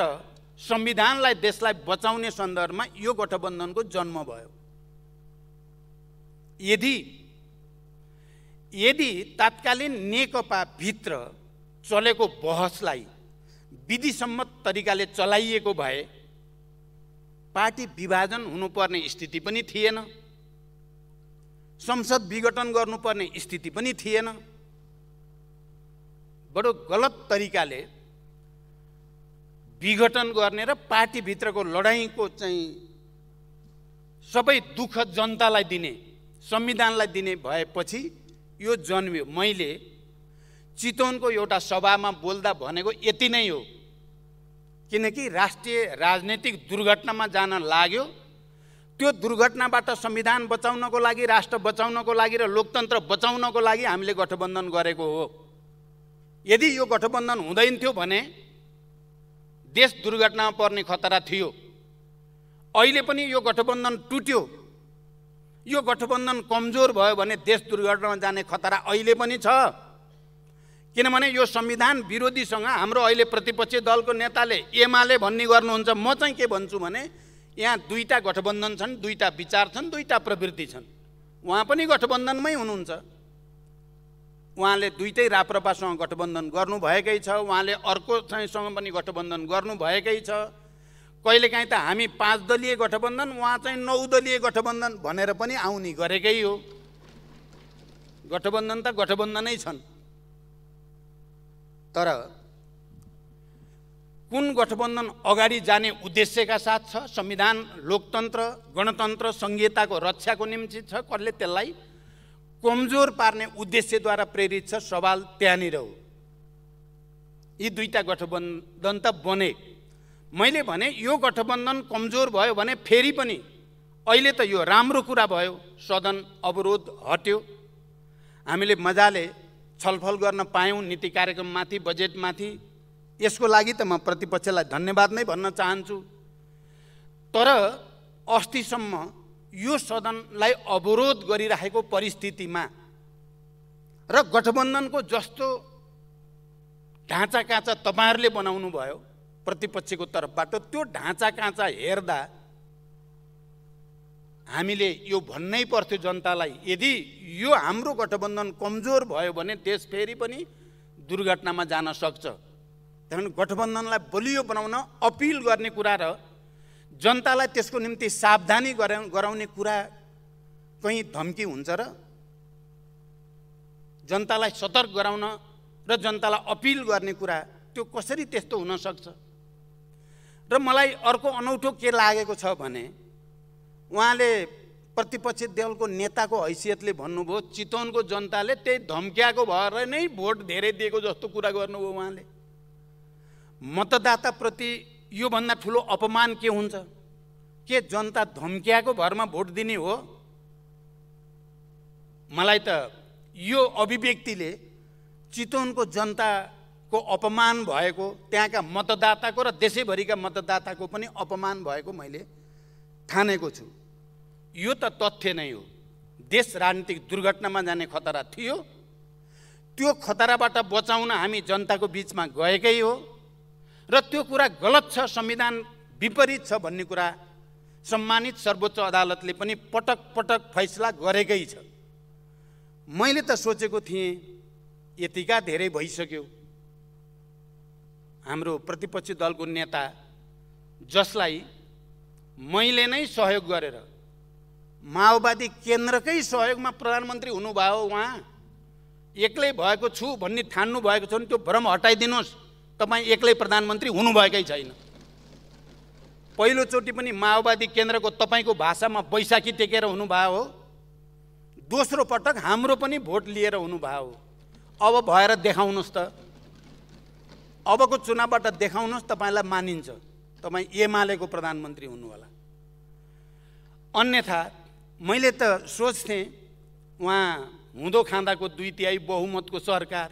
संविधानलाई, देशलाई बचाउने सन्दर्भमा यो गठबन्धनको जन्म भयो। यदि तत्कालीन नेकपा भित्र चलेको बहसलाई विधिसम्मत तरिकाले चलाइएको भए पार्टी विभाजन हुनुपर्ने स्थिति पनि थिएन, संसद विघटन गर्नुपर्ने स्थिति पनि थिएन। बडो गलत तरिकाले विघटन गर्ने र पार्टीभित्रको लडाईँको चाहिँ सबै दुःख जनतालाई दिने, संविधानलाई दिने भएपछि यो जन्मियो। मैले चितवनको एउटा सभामा बोल्दा भनेको यति नै हो, किनकि राष्ट्रिय राजनीतिक दुर्घटनामा जान लाग्यो। त्यो दुर्घटनाबाट संविधान बचाउनको लागि, राष्ट्र बचाउनको लागि र लोकतन्त्र बचाउनको लागि हामीले गठबन्धन गरेको हो। यदि यो गठबन्धन हुँदैन थियो भने देश दुर्घटनामा पर्ने खतरा थियो। अहिले पनि यो गठबन्धन टुट्यो, यो गठबन्धन कमजोर भयो भने देश दुर्घटनामा जाने खतरा अहिले पनि छ। किनभने यो संविधान विरोधीसँग हाम्रो अहिले प्रतिपक्षी दलको नेताले एमाले भन्ने गर्नुहुन्छ। म चाहिँ के भन्छु भने यहाँ दुईटा गठबन्धन छन्, दुईटा विचार छन्, दुईटा प्रवृत्ति छन्। उहाँ पनि गठबन्धनमै हुनुहुन्छ। उहाँले दुईटै राप्रपासँग गठबन्धन गर्नुभएकै छ, उहाँले अर्को चाहिँसँग पनि गठबन्धन गर्नुभएकै छ। कहिलेकाहीँ त हामी 5 दलीय गठबन्धन, उहाँ चाहिँ 9 दलीय गठबन्धन भनेर पनि आउने गरेकै हो। गठबन्धन त गठबन्धनै छन्। तर कुन गठबन्धन अगाडि जाने उद्देश्यका साथ छ, संविधान, लोकतन्त्र, गणतन्त्र, संहिताको रक्षाको निम्ति छ, कसले त्यसलाई कमजोर पार्ने उद्देश्यद्वारा प्रेरित छ, सवाल त्यहाँनिर हो। यी दुईटा गठबन्धन त बने। मैले भने यो गठबन्धन कमजोर भयो भने फेरि पनि अहिले त यो राम्रो कुरा भयो, सदन अवरोध हट्यो, हामीले मजाले छलफल गर्न पायौँ नीति कार्यक्रममाथि, बजेटमाथि। यसको लागि त म प्रतिपक्षलाई धन्यवाद नै भन्न चाहन्छु। तर अस्तिसम्म यो सदनलाई अवरोध गरिरहेको परिस्थितिमा र गठबन्धनको जस्तो ढाँचा काँचा तपाईहरुले बनाउनु भयो प्रतिपक्षको तर्फबाट। त्यो ढाँचा काँचा हेर्दा हामीले यो भन्नै पर्थ्यो जनतालाई, यदि यो हाम्रो गठबन्धन कमजोर भयो भने देश फेरि पनि दुर्घटनामा जान सक्छ। त्यसैले गठबन्धनलाई बलियो बनाउन अपिल गर्ने कुरा र जनतालाई त्यसको निम्ति सावधानी गराउने कुरा कहीं धम्की हुन्छ र? जनतालाई सतर्क गराउन र जनतालाई अपिल गर्ने कुरा त्यो कसरी त्यस्तो हुन सक्छ? र मलाई अर्को अनौठो के लागेको छ भने उहाँले प्रतिपक्षी दलको नेताको हैसियतले भन्नुभयो चितवनको जनताले त्यही धम्क्याएको भएर नै भोट धेरै दिएको जस्तो कुरा गर्नुभयो उहाँले। मतदाता प्रति यो भन्दा ठुलो अपमान के हुन्छ? के जनता धम्क्याएको भरमा भोट दिने हो? मलाई त यो अभिव्यक्तिले चितवनको जनताको अपमान भएको, त्यहाँका मतदाताको र देशैभरिका मतदाताको पनि अपमान भएको मैले ठानेको छु। यो त तथ्य नै हो। देश राजनीतिक दुर्घटनामा जाने खतरा थियो। त्यो खतराबाट बचाउन हामी जनताको बीचमा गएकै हो र त्यो कुरा गलत छ, संविधान विपरीत छ भन्ने कुरा सम्मानित सर्वोच्च अदालतले पनि पटक पटक फैसला गरेकै छ। मैले त सोचेको थिएँ यतिका धेरै भइसक्यो, हाम्रो प्रतिपक्षी दलको नेता जसलाई मैले नै सहयोग गरेर माओवादी केन्द्रकै सहयोगमा प्रधानमन्त्री हुनुभयो, उहाँ एक्लै भएको छु भन्ने ठान्नु भएको छ भने त्यो भ्रम हटाइदिनुहोस्। तपाईँ एक्लै प्रधानमन्त्री हुनुभएकै छैन। पहिलोचोटि पनि माओवादी केन्द्रको तपाईँको भाषामा बैशाखी टेकेर हुनुभयो हो। दोस्रो पटक हाम्रो पनि भोट लिएर हुनुभयो हो। अब भएर देखाउनुहोस् त, अबको चुनावबाट देखाउनुहोस्, तपाईँलाई मानिन्छ, तपाईँ एमालेको प्रधानमन्त्री हुनु होला। अन्यथा मैले त सोच्थेँ उहाँ हुँदो खाँदाको 2/3 बहुमतको सरकार,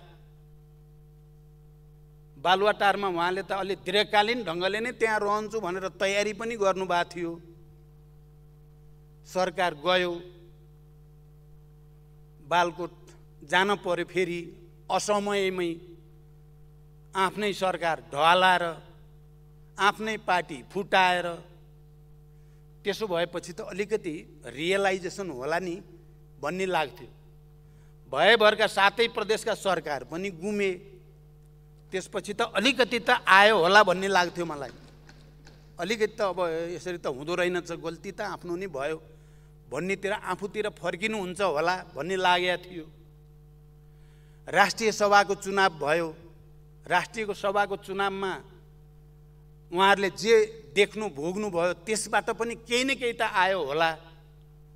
बालुवाटारमा उहाँले त अलि दीर्घकालीन ढङ्गले नै त्यहाँ रहन्छु भनेर तयारी पनि गर्नुभएको थियो। सरकार गयो, बालकोट जान पर्यो, फेरि असमयमै आफ्नै सरकार ढलाएर आफ्नै पार्टी फुटाएर, त्यसो भएपछि त अलिकति रियलाइजेसन होला नि भन्ने लाग्थ्यो। भएभरका 7 प्रदेशका सरकार पनि गुमे, त्यसपछि त अलिकति त आयो होला भन्ने लाग्थ्यो मलाई। अलिकति त अब यसरी त हुँदो रहेनछ, गल्ती त आफ्नो नि भयो भन्नेतिर आफूतिर फर्किनुहुन्छ होला भन्ने लागेको थियो। राष्ट्रिय सभाको चुनाव भयो। राष्ट्रिय सभाको चुनावमा उहाँहरूले जे देख्नु भोग्नु भयो त्यसबाट पनि केही न केही त आयो होला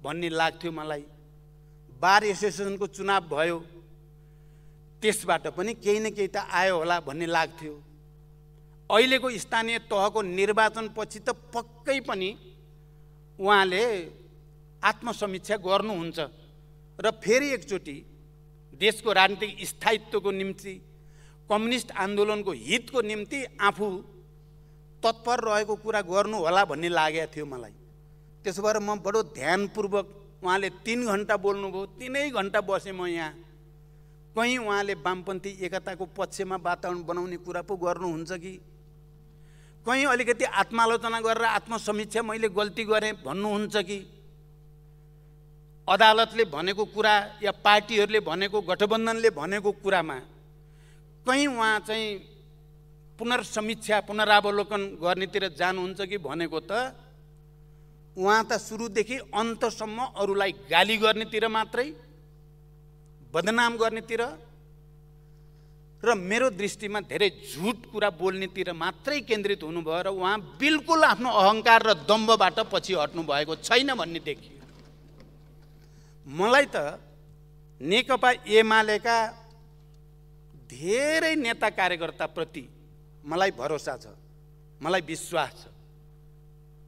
भन्ने लाग्थ्यो मलाई। बार एसोसिएसनको चुनाव भयो, त्यसबाट पनि केही न केही त आयो होला भन्ने लाग्थ्यो। अहिलेको स्थानीय तहको निर्वाचनपछि त पक्कै पनि उहाँले आत्मसमीक्षा गर्नुहुन्छ र फेरि एकचोटि देशको राजनीतिक स्थायित्वको निम्ति, कम्युनिस्ट आन्दोलनको हितको निम्ति आफू तत्पर रहेको कुरा गर्नु होला भन्ने लागेको थियो मलाई। त्यसो भएर म बडो ध्यानपूर्वक, उहाँले 3 घण्टा बोल्नुभयो, 3 घण्टा बसेँ म यहाँ। कहीँ उहाँले वामपन्थी एकताको पक्षमा वातावरण बनाउने कुरा पो गर्नुहुन्छ कि कहीँ अलिकति आत्मालोचना गरेर आत्मसमीक्षा मैले गल्ती गरेँ भन्नुहुन्छ कि अदालतले भनेको कुरा या पार्टीहरूले भनेको, गठबन्धनले भनेको कुरामा कहीँ उहाँ चाहिँ पुनर्समीक्षा पुनरावलोकन गर्नेतिर जानुहुन्छ कि भनेको त उहाँ त सुरुदेखि अन्तसम्म अरूलाई गाली गर्नेतिर मात्रै, बदनाम गर्नेतिर र मेरो दृष्टिमा धेरै झुट कुरा बोल्नेतिर मात्रै केन्द्रित हुनुभयो र उहाँ बिल्कुल आफ्नो अहङ्कार र दम्भबाट पछि हट्नु भएको छैन भन्ने देखियो। मलाई त नेकपा एमालेका धेरै नेता कार्यकर्ताप्रति मलाई भरोसा छ, मलाई विश्वास छ।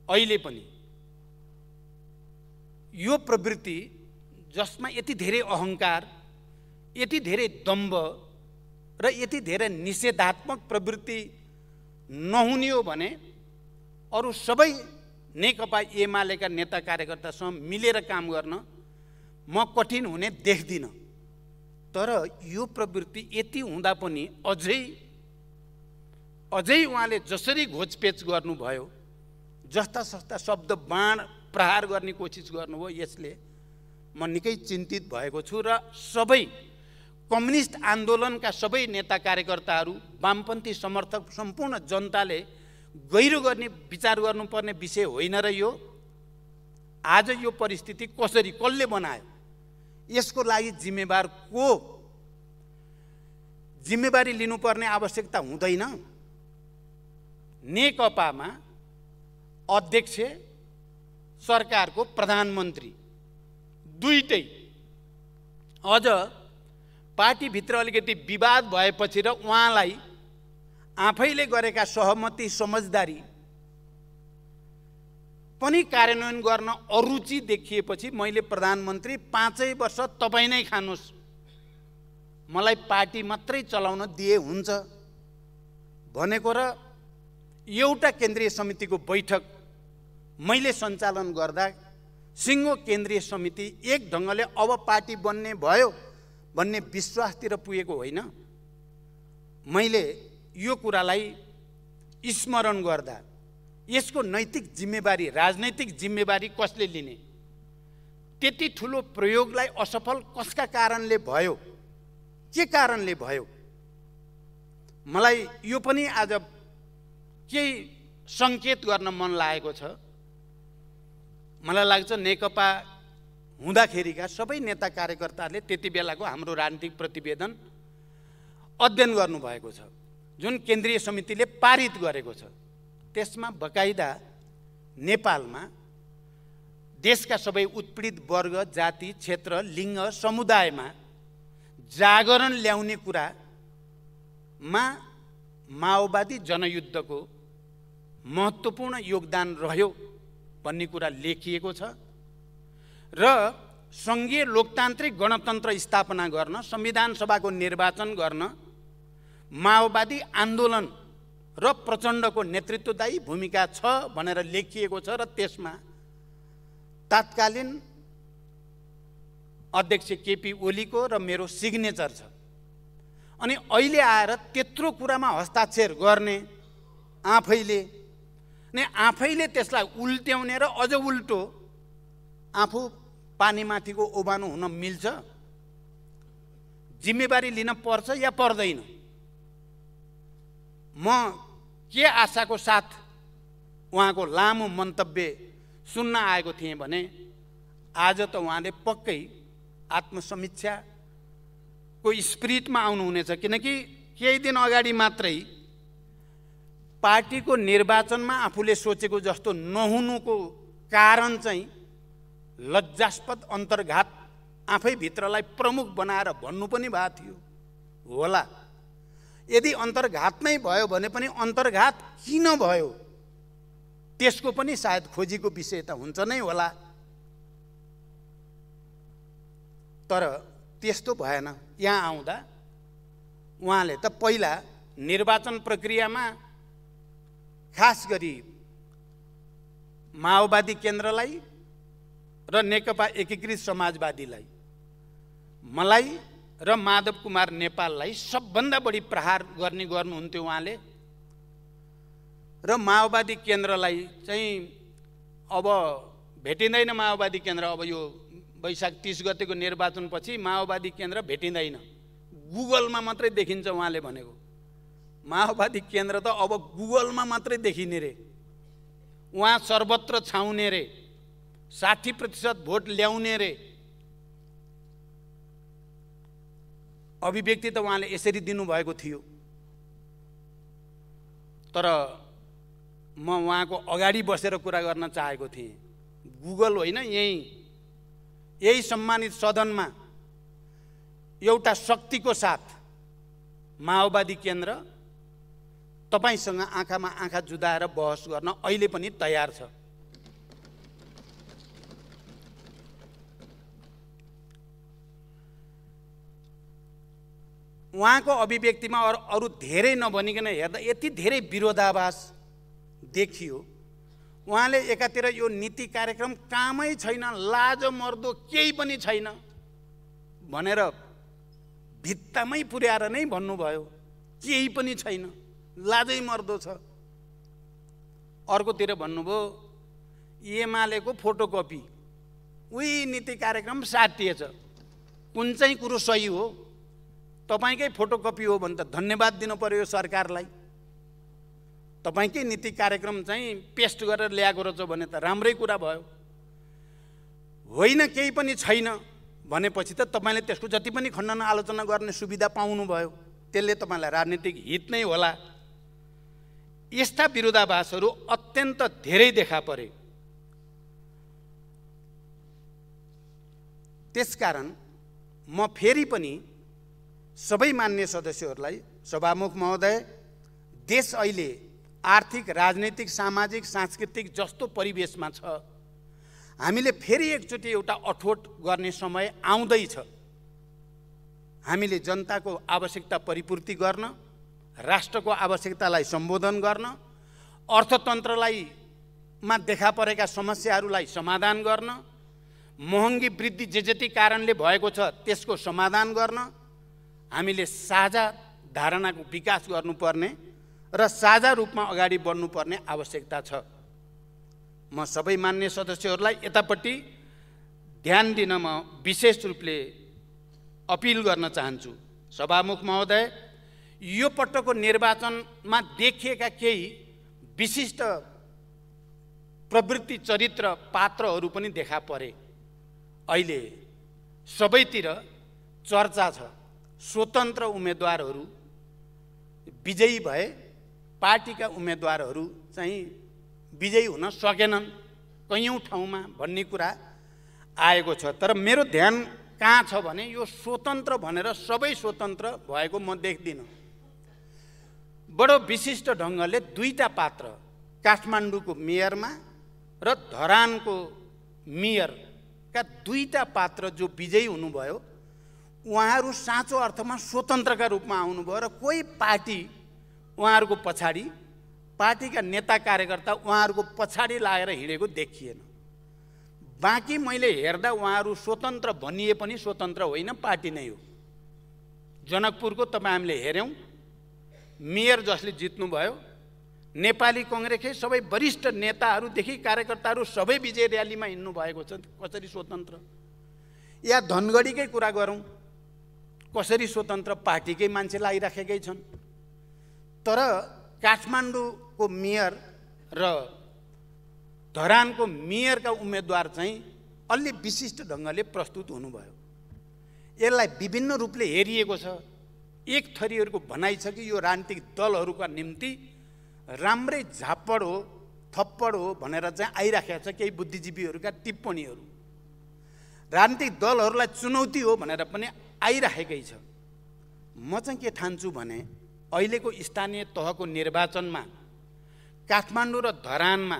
अहिले पनि यो प्रवृत्ति जसमा यति धेरै अहङ्कार, यति धेरै दम्भ र यति धेरै निषेधात्मक प्रवृत्ति नहुने हो भने अरू सबै नेकपा एमालेका नेता कार्यकर्तासँग मिलेर काम गर्न म कठिन हुने देख्दिनँ। तर यो प्रवृत्ति यति हुँदा पनि अझै अझै उहाँले जसरी घोचपेच गर्नुभयो, जस्ता सस्ता शब्द बाण प्रहार गर्ने कोसिस गर्नुभयो, यसले म निकै चिन्तित भएको छु। र सबै कम्युनिस्ट आन्दोलनका सबै नेता कार्यकर्ताहरू, वामपन्थी समर्थक, सम्पूर्ण जनताले गहिरो गर्ने विचार गर्नुपर्ने विषय होइन र यो आज यो परिस्थिति कसले बनायो, यसको लागि जिम्मेवार को, जिम्मेवारी लिनुपर्ने आवश्यकता हुँदैन। नेकपामा अध्यक्ष, सरकारको प्रधानमन्त्री दुईटै अझ पार्टीभित्र अलिकति विवाद भएपछि र उहाँलाई आफैले गरेका सहमति समझदारी पनि कार्यान्वयन गर्न अरुचि देखिएपछि मैले प्रधानमन्त्री 5 वर्ष तपाईँ नै खानुहोस्, मलाई पार्टी मात्रै चलाउन दिए हुन्छ भनेको र एउटा केन्द्रीय समितिको बैठक मैले सञ्चालन गर्दा सिङ्गो केन्द्रीय समिति एक ढङ्गले अब पार्टी बन्ने भयो भन्ने विश्वासतिर पुगेको होइन। मैले यो कुरालाई स्मरण गर्दा यसको नैतिक जिम्मेवारी, राजनैतिक जिम्मेवारी कसले लिने, त्यति ठुलो प्रयोगलाई असफल कसका कारणले भयो, के कारणले भयो, मलाई यो पनि आज केही सङ्केत गर्न मन लागेको छ। मलाई लाग्छ नेकपा हुँदाखेरिका सबै नेता कार्यकर्ताहरूले त्यति बेलाको हाम्रो राजनीतिक प्रतिवेदन अध्ययन गर्नुभएको छ, जुन केन्द्रीय समितिले पारित गरेको छ। त्यसमा बकाइदा नेपालमा देशका सबै उत्पीडित वर्ग, जाति, क्षेत्र, लिङ्ग, समुदायमा जागरण ल्याउने कुरामा माओवादी जनयुद्धको महत्त्वपूर्ण योगदान रह्यो भन्ने कुरा लेखिएको छ र सङ्घीय लोकतान्त्रिक गणतन्त्र स्थापना गर्न, संविधान सभाको निर्वाचन गर्न माओवादी आन्दोलन र प्रचण्डको नेतृत्वदायी भूमिका छ भनेर लेखिएको छ र त्यसमा तत्कालीन अध्यक्ष केपी ओलीको र मेरो सिग्नेचर छ। अनि अहिले आएर त्यत्रो कुरामा हस्ताक्षर गर्ने आफैले त्यसलाई उल्ट्याउने र अझ उल्टो आफू पानीमाथिको ओबानो हुन मिल्छ? जिम्मेवारी लिन पर्छ या पर्दैन? म के आशाको साथ उहाँको लामो मन्तव्य सुन्न आएको थिएँ भने आज त उहाँले पक्कै आत्मसमीक्षाको स्पिरिटमा आउनुहुनेछ, किनकि केही दिन अगाडि मात्रै पार्टीको निर्वाचनमा आफूले सोचेको जस्तो नहुनुको कारण चाहिँ लज्जास्पद अन्तर्घात आफै भित्रलाई प्रमुख बनाएर भन्नु पनि भएको थियो होला। यदि अन्तर्घात नै भयो भने पनि अन्तर्घात किन भयो त्यसको पनि सायद खोजीको विषय त हुन्छ नै होला। तर त्यस्तो भएन। यहाँ आउँदा उहाँले त पहिला निर्वाचन प्रक्रियामा खास गरी माओवादी केन्द्रलाई र नेकपा एकीकृत समाजवादीलाई, मलाई र माधव कुमार नेपाललाई सबभन्दा बढी प्रहार गर्नुहुन्थ्यो उहाँले। र माओवादी केन्द्रलाई चाहिँ अब भेटिँदैन। माओवादी केन्द्र अब यो वैशाख 30 गतेको निर्वाचनपछि माओवादी केन्द्र भेटिँदैन, गुगलमा मात्रै देखिन्छ उहाँले भनेको। माओवादी केन्द्र त अब गुगलमा मात्रै देखिने रे, उहाँ सर्वत्र छाउने रे, 60% भोट ल्याउने रे। अभिव्यक्ति त उहाँले यसरी दिनुभएको थियो। तर म उहाँको अगाडि बसेर कुरा गर्न चाहेको थिएँ, गुगल होइन, यही सम्मानित सदनमा एउटा शक्तिको साथ माओवादी केन्द्र तपाईसँग आँखामा आँखा जुदाएर बहस गर्न अहिले पनि तयार छ। उहाँको अभिव्यक्तिमा अरू धेरै नभनिकन हेर्दा यति धेरै विरोधाभास देखियो। उहाँले एकातिर यो नीति कार्यक्रम कामै छैन, लाज मर्दो केही पनि छैन भनेर भित्तामै पुर्याएर नै भन्नुभयो, केही पनि छैन, लाजै मर्दो छ। अर्कोतिर भन्नुभयो एमालेको फोटोकपी उही नीति कार्यक्रम साटिएछ। कुन चाहिँ कुरो सही हो? तपाईँकै फोटोकपी हो भने त धन्यवाद दिनु पर्यो यो सरकारलाई। तपाईँकै नीति कार्यक्रम चाहिँ पेस्ट गरेर ल्याएको रहेछ भने त राम्रै कुरा भयो। होइन केही पनि छैन भनेपछि त तपाईँले त्यसको जति पनि खण्डन आलोचना गर्ने सुविधा पाउनुभयो, त्यसले तपाईँलाई राजनीतिक हित नै होला। यस्ता विरोधाभासहरू अत्यन्त धेरै देखा परे। त्यसकारण म फेरि पनि सबै मान्य सदस्यहरूलाई, सभामुख महोदय, देश अहिले आर्थिक, राजनैतिक, सामाजिक, सांस्कृतिक जस्तो परिवेशमा छ, हामीले फेरि एकचोटि एउटा अठोट गर्ने समय आउँदैछ। हामीले जनताको आवश्यकता परिपूर्ति गर्न, राष्ट्रको आवश्यकतालाई सम्बोधन गर्न, अर्थतन्त्रलाई मा देखा परेका समस्याहरूलाई समाधान गर्न, महँगी वृद्धि जे जति कारणले भएको छ त्यसको समाधान गर्न हामीले साझा धारणाको विकास गर्नुपर्ने र साझा रूपमा अगाडि बढ्नुपर्ने आवश्यकता छ। म सबै मान्य सदस्यहरूलाई यतापट्टि ध्यान दिन म विशेष रूपले अपिल गर्न चाहन्छु। सभामुख महोदय, यो पटकको निर्वाचनमा देखिएका केही विशिष्ट प्रवृत्ति, चरित्र, पात्रहरू पनि देखा परे। अहिले सबैतिर चर्चा छ स्वतन्त्र उम्मेदवारहरू विजयी भए, पार्टीका उम्मेदवारहरू चाहिँ विजयी हुन सकेनन् कैयौँ ठाउँमा भन्ने कुरा आएको छ। तर मेरो ध्यान कहाँ छ भने यो स्वतन्त्र भनेर सबै स्वतन्त्र भएको म देख्दिनँ। बडो विशिष्ट ढङ्गले दुईटा पात्र, काठमाडौँको मेयरमा र धरानको मेयरका दुईटा पात्र जो विजयी हुनुभयो, उहाँहरू साँचो अर्थमा स्वतन्त्रका रूपमा आउनुभयो र कोही पार्टी उहाँहरूको पछाडि, पार्टीका नेता कार्यकर्ता उहाँहरूको पछाडि लागेर हिँडेको देखिएन। बाँकी मैले हेर्दा उहाँहरू स्वतन्त्र भनिए पनि स्वतन्त्र होइन, पार्टी नै हो। जनकपुरको तपाईँ हामीले हेऱ्यौँ, मेयर जसले जित्नुभयो, नेपाली कङ्ग्रेसकै सबै वरिष्ठ नेताहरूदेखि कार्यकर्ताहरू सबै विजय र्यालीमा हिँड्नु भएको छ। कसरी स्वतन्त्र? या धनगढीकै कुरा गरौँ, कसरी स्वतन्त्र? पार्टीकै मान्छे लागिराखेकै छन्। तर काठमाडौँको मेयर र धरानको मेयरका उम्मेदवार चाहिँ अलि विशिष्ट ढङ्गले प्रस्तुत हुनुभयो। यसलाई विभिन्न रूपले हेरिएको छ। एक थरीहरूको भनाइ छ कि यो राजनीतिक दलहरूका निम्ति राम्रै झापड हो, थप्पड हो भनेर चाहिँ आइराखेको छ केही बुद्धिजीवीहरूका टिप्पणीहरू। राजनीतिक दलहरूलाई चुनौती हो भनेर पनि आइराखेकै छ। म चाहिँ के ठान्छु भने अहिलेको स्थानीय तहको निर्वाचनमा काठमाडौँ र धरानमा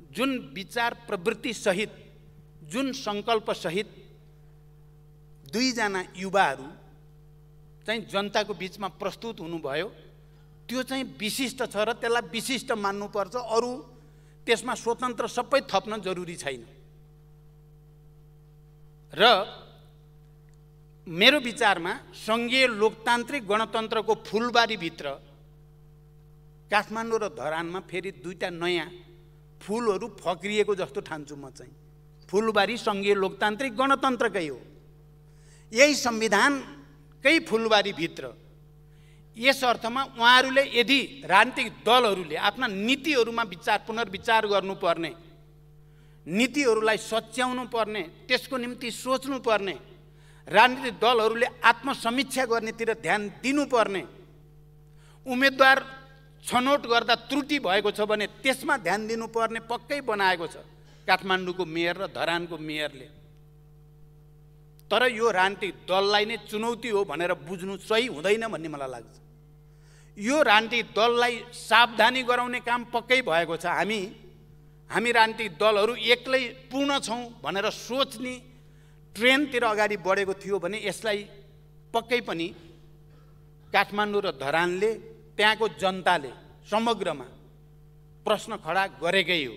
जुन विचार प्रवृत्ति सहित, जुन सङ्कल्प सहित दुईजना युवाहरू चाहिँ जनताको बिचमा प्रस्तुत हुनुभयो, त्यो चाहिँ विशिष्ट छ र त्यसलाई विशिष्ट मान्नुपर्छ। अरू त्यसमा स्वतन्त्र सबै थप्न जरुरी छैन। र मेरो विचारमा सङ्घीय लोकतान्त्रिक गणतन्त्रको फुलबारीभित्र काठमाडौँ र धरानमा फेरि दुईटा नयाँ फुलहरू फक्रिएको जस्तो ठान्छु म चाहिँ। फुलबारी सङ्घीय लोकतान्त्रिक गणतन्त्रकै हो। यही संविधानकै फुलबारीभित्र यस अर्थमा उहाँहरूले यदि राजनीतिक दलहरूले आफ्ना नीतिहरूमा पुनर्विचार गर्नुपर्ने, नीतिहरूलाई सच्याउनु पर्ने, त्यसको निम्ति सोच्नुपर्ने, राजनीतिक दलहरूले आत्मसमीक्षा गर्नेतिर ध्यान दिनुपर्ने, उम्मेदवार छनौट गर्दा त्रुटि भएको छ भने त्यसमा ध्यान दिनुपर्ने पक्कै बनाएको छ काठमाडौँको मेयर र धरानको मेयरले। तर यो राजनीतिक दललाई नै चुनौती हो भनेर बुझ्नु सही हुँदैन भन्ने मलाई लाग्छ। यो राजनीतिक दललाई सावधानी गराउने काम पक्कै भएको छ। हामी राजनीतिक दलहरू एक्लै पूर्ण छौँ भनेर सोच्ने ट्रेनतिर अगाडि बढेको थियो भने यसलाई पक्कै पनि काठमाडौँ र धरानले, त्यहाँको जनताले समग्रमा प्रश्न खडा गरेकै हो।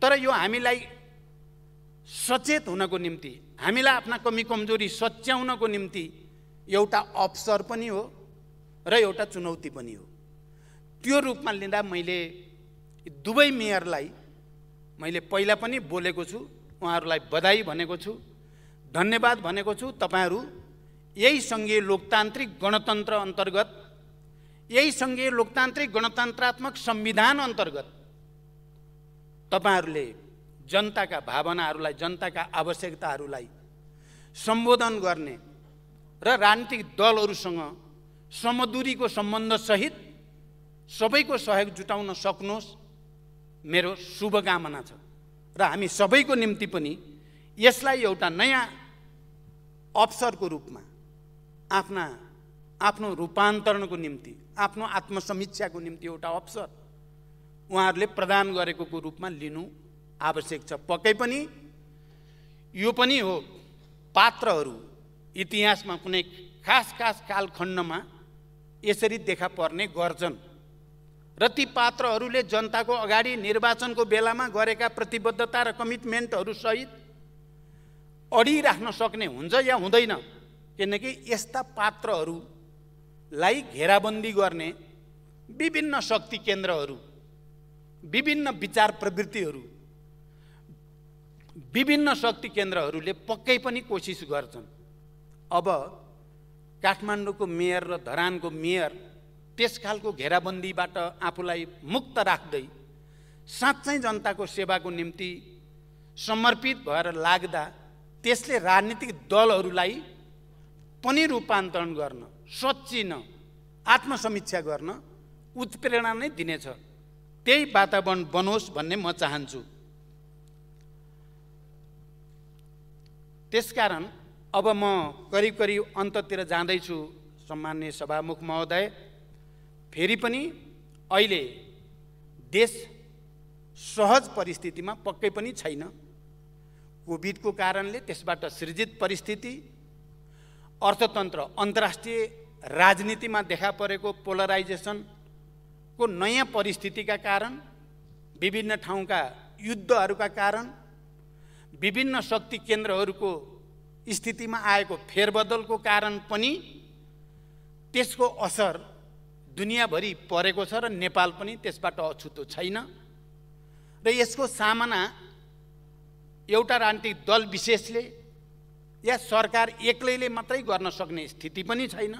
तर यो हामीलाई सचेत हुनको निम्ति, हामीलाई आफ्ना कमी कमजोरी सच्याउनको निम्ति एउटा अवसर पनि हो र एउटा चुनौती पनि हो। त्यो रूपमा लिँदा मैले दुवै मेयरलाई मैले पहिला पनि बोलेको छु, उहाँहरूलाई बधाई भनेको छु, धन्यवाद भनेको छु। तपाईहरू यही सङ्घीय लोकतान्त्रिक गणतन्त्र अन्तर्गत, यही सङ्घीय लोकतान्त्रिक गणतन्त्रात्मक संविधान अन्तर्गत तपाईहरूले जनताका भावनाहरूलाई, जनताका आवश्यकताहरूलाई सम्बोधन गर्ने र राजनीतिक दलहरूसँग समदूरीको सम्बन्धसहित सबैको सहयोग जुटाउन सक्नुहोस्, मेरो शुभकामना छ। र हामी सबैको निम्ति पनि यसलाई एउटा नयाँ अवसरको रूपमा आफ्नो रूपान्तरणको निम्ति, आफ्नो आत्मसमीक्षाको निम्ति एउटा अवसर उहाँहरूले प्रदान गरेको रूपमा लिनु आवश्यक छ। पक्कै पनि यो पनि हो, पात्रहरू इतिहासमा कुनै खास कालखण्डमा यसरी देखा पर्ने गर्छन् र ती पात्रहरूले जनताको अगाडि निर्वाचनको बेलामा गरेका प्रतिबद्धता र कमिटमेन्टहरू सहित अडिराख्न सक्ने हुन्छ या हुँदैन। किनकि यस्ता पात्रहरूलाई घेराबन्दी गर्ने विभिन्न शक्ति केन्द्रहरू, विभिन्न विचार प्रवृत्तिहरू, विभिन्न शक्ति केन्द्रहरूले पक्कै पनि कोसिस गर्छन्। अब काठमाडौँको मेयर र धरानको मेयर त्यस खालको घेराबन्दीबाट आफूलाई मुक्त राख्दै साँच्चै जनताको सेवाको निम्ति समर्पित भएर लाग्दा त्यसले राजनीतिक दलहरूलाई पनि रूपान्तरण गर्न, सच्चिन, आत्मसमीक्षा गर्न उत्प्रेरणा नै दिनेछ। त्यही वातावरण बनोस् भन्ने म चाहन्छु। त्यसकारण अब म करिब अन्ततिर जाँदैछु। सम्माननीय सभामुख महोदय, फेरि पनि अहिले देश सहज परिस्थितिमा पक्कै पनि छैन। कोभिडको कारणले त्यसबाट सृजित परिस्थिति, अर्थतन्त्र, अन्तर्राष्ट्रिय राजनीतिमा देखा परेको पोलराइजेसनको नयाँ परिस्थितिका कारण, विभिन्न ठाउँका युद्धहरूका कारण, विभिन्न शक्ति केन्द्रहरूको स्थितिमा आएको फेरबदलको कारण पनि त्यसको असर दुनियाँभरि परेको छ र नेपाल पनि त्यसबाट अछुतो छैन। र यसको सामना एउटा राजनीतिक दल विशेषले या सरकार एक्लैले मात्रै गर्न सक्ने स्थिति पनि छैन।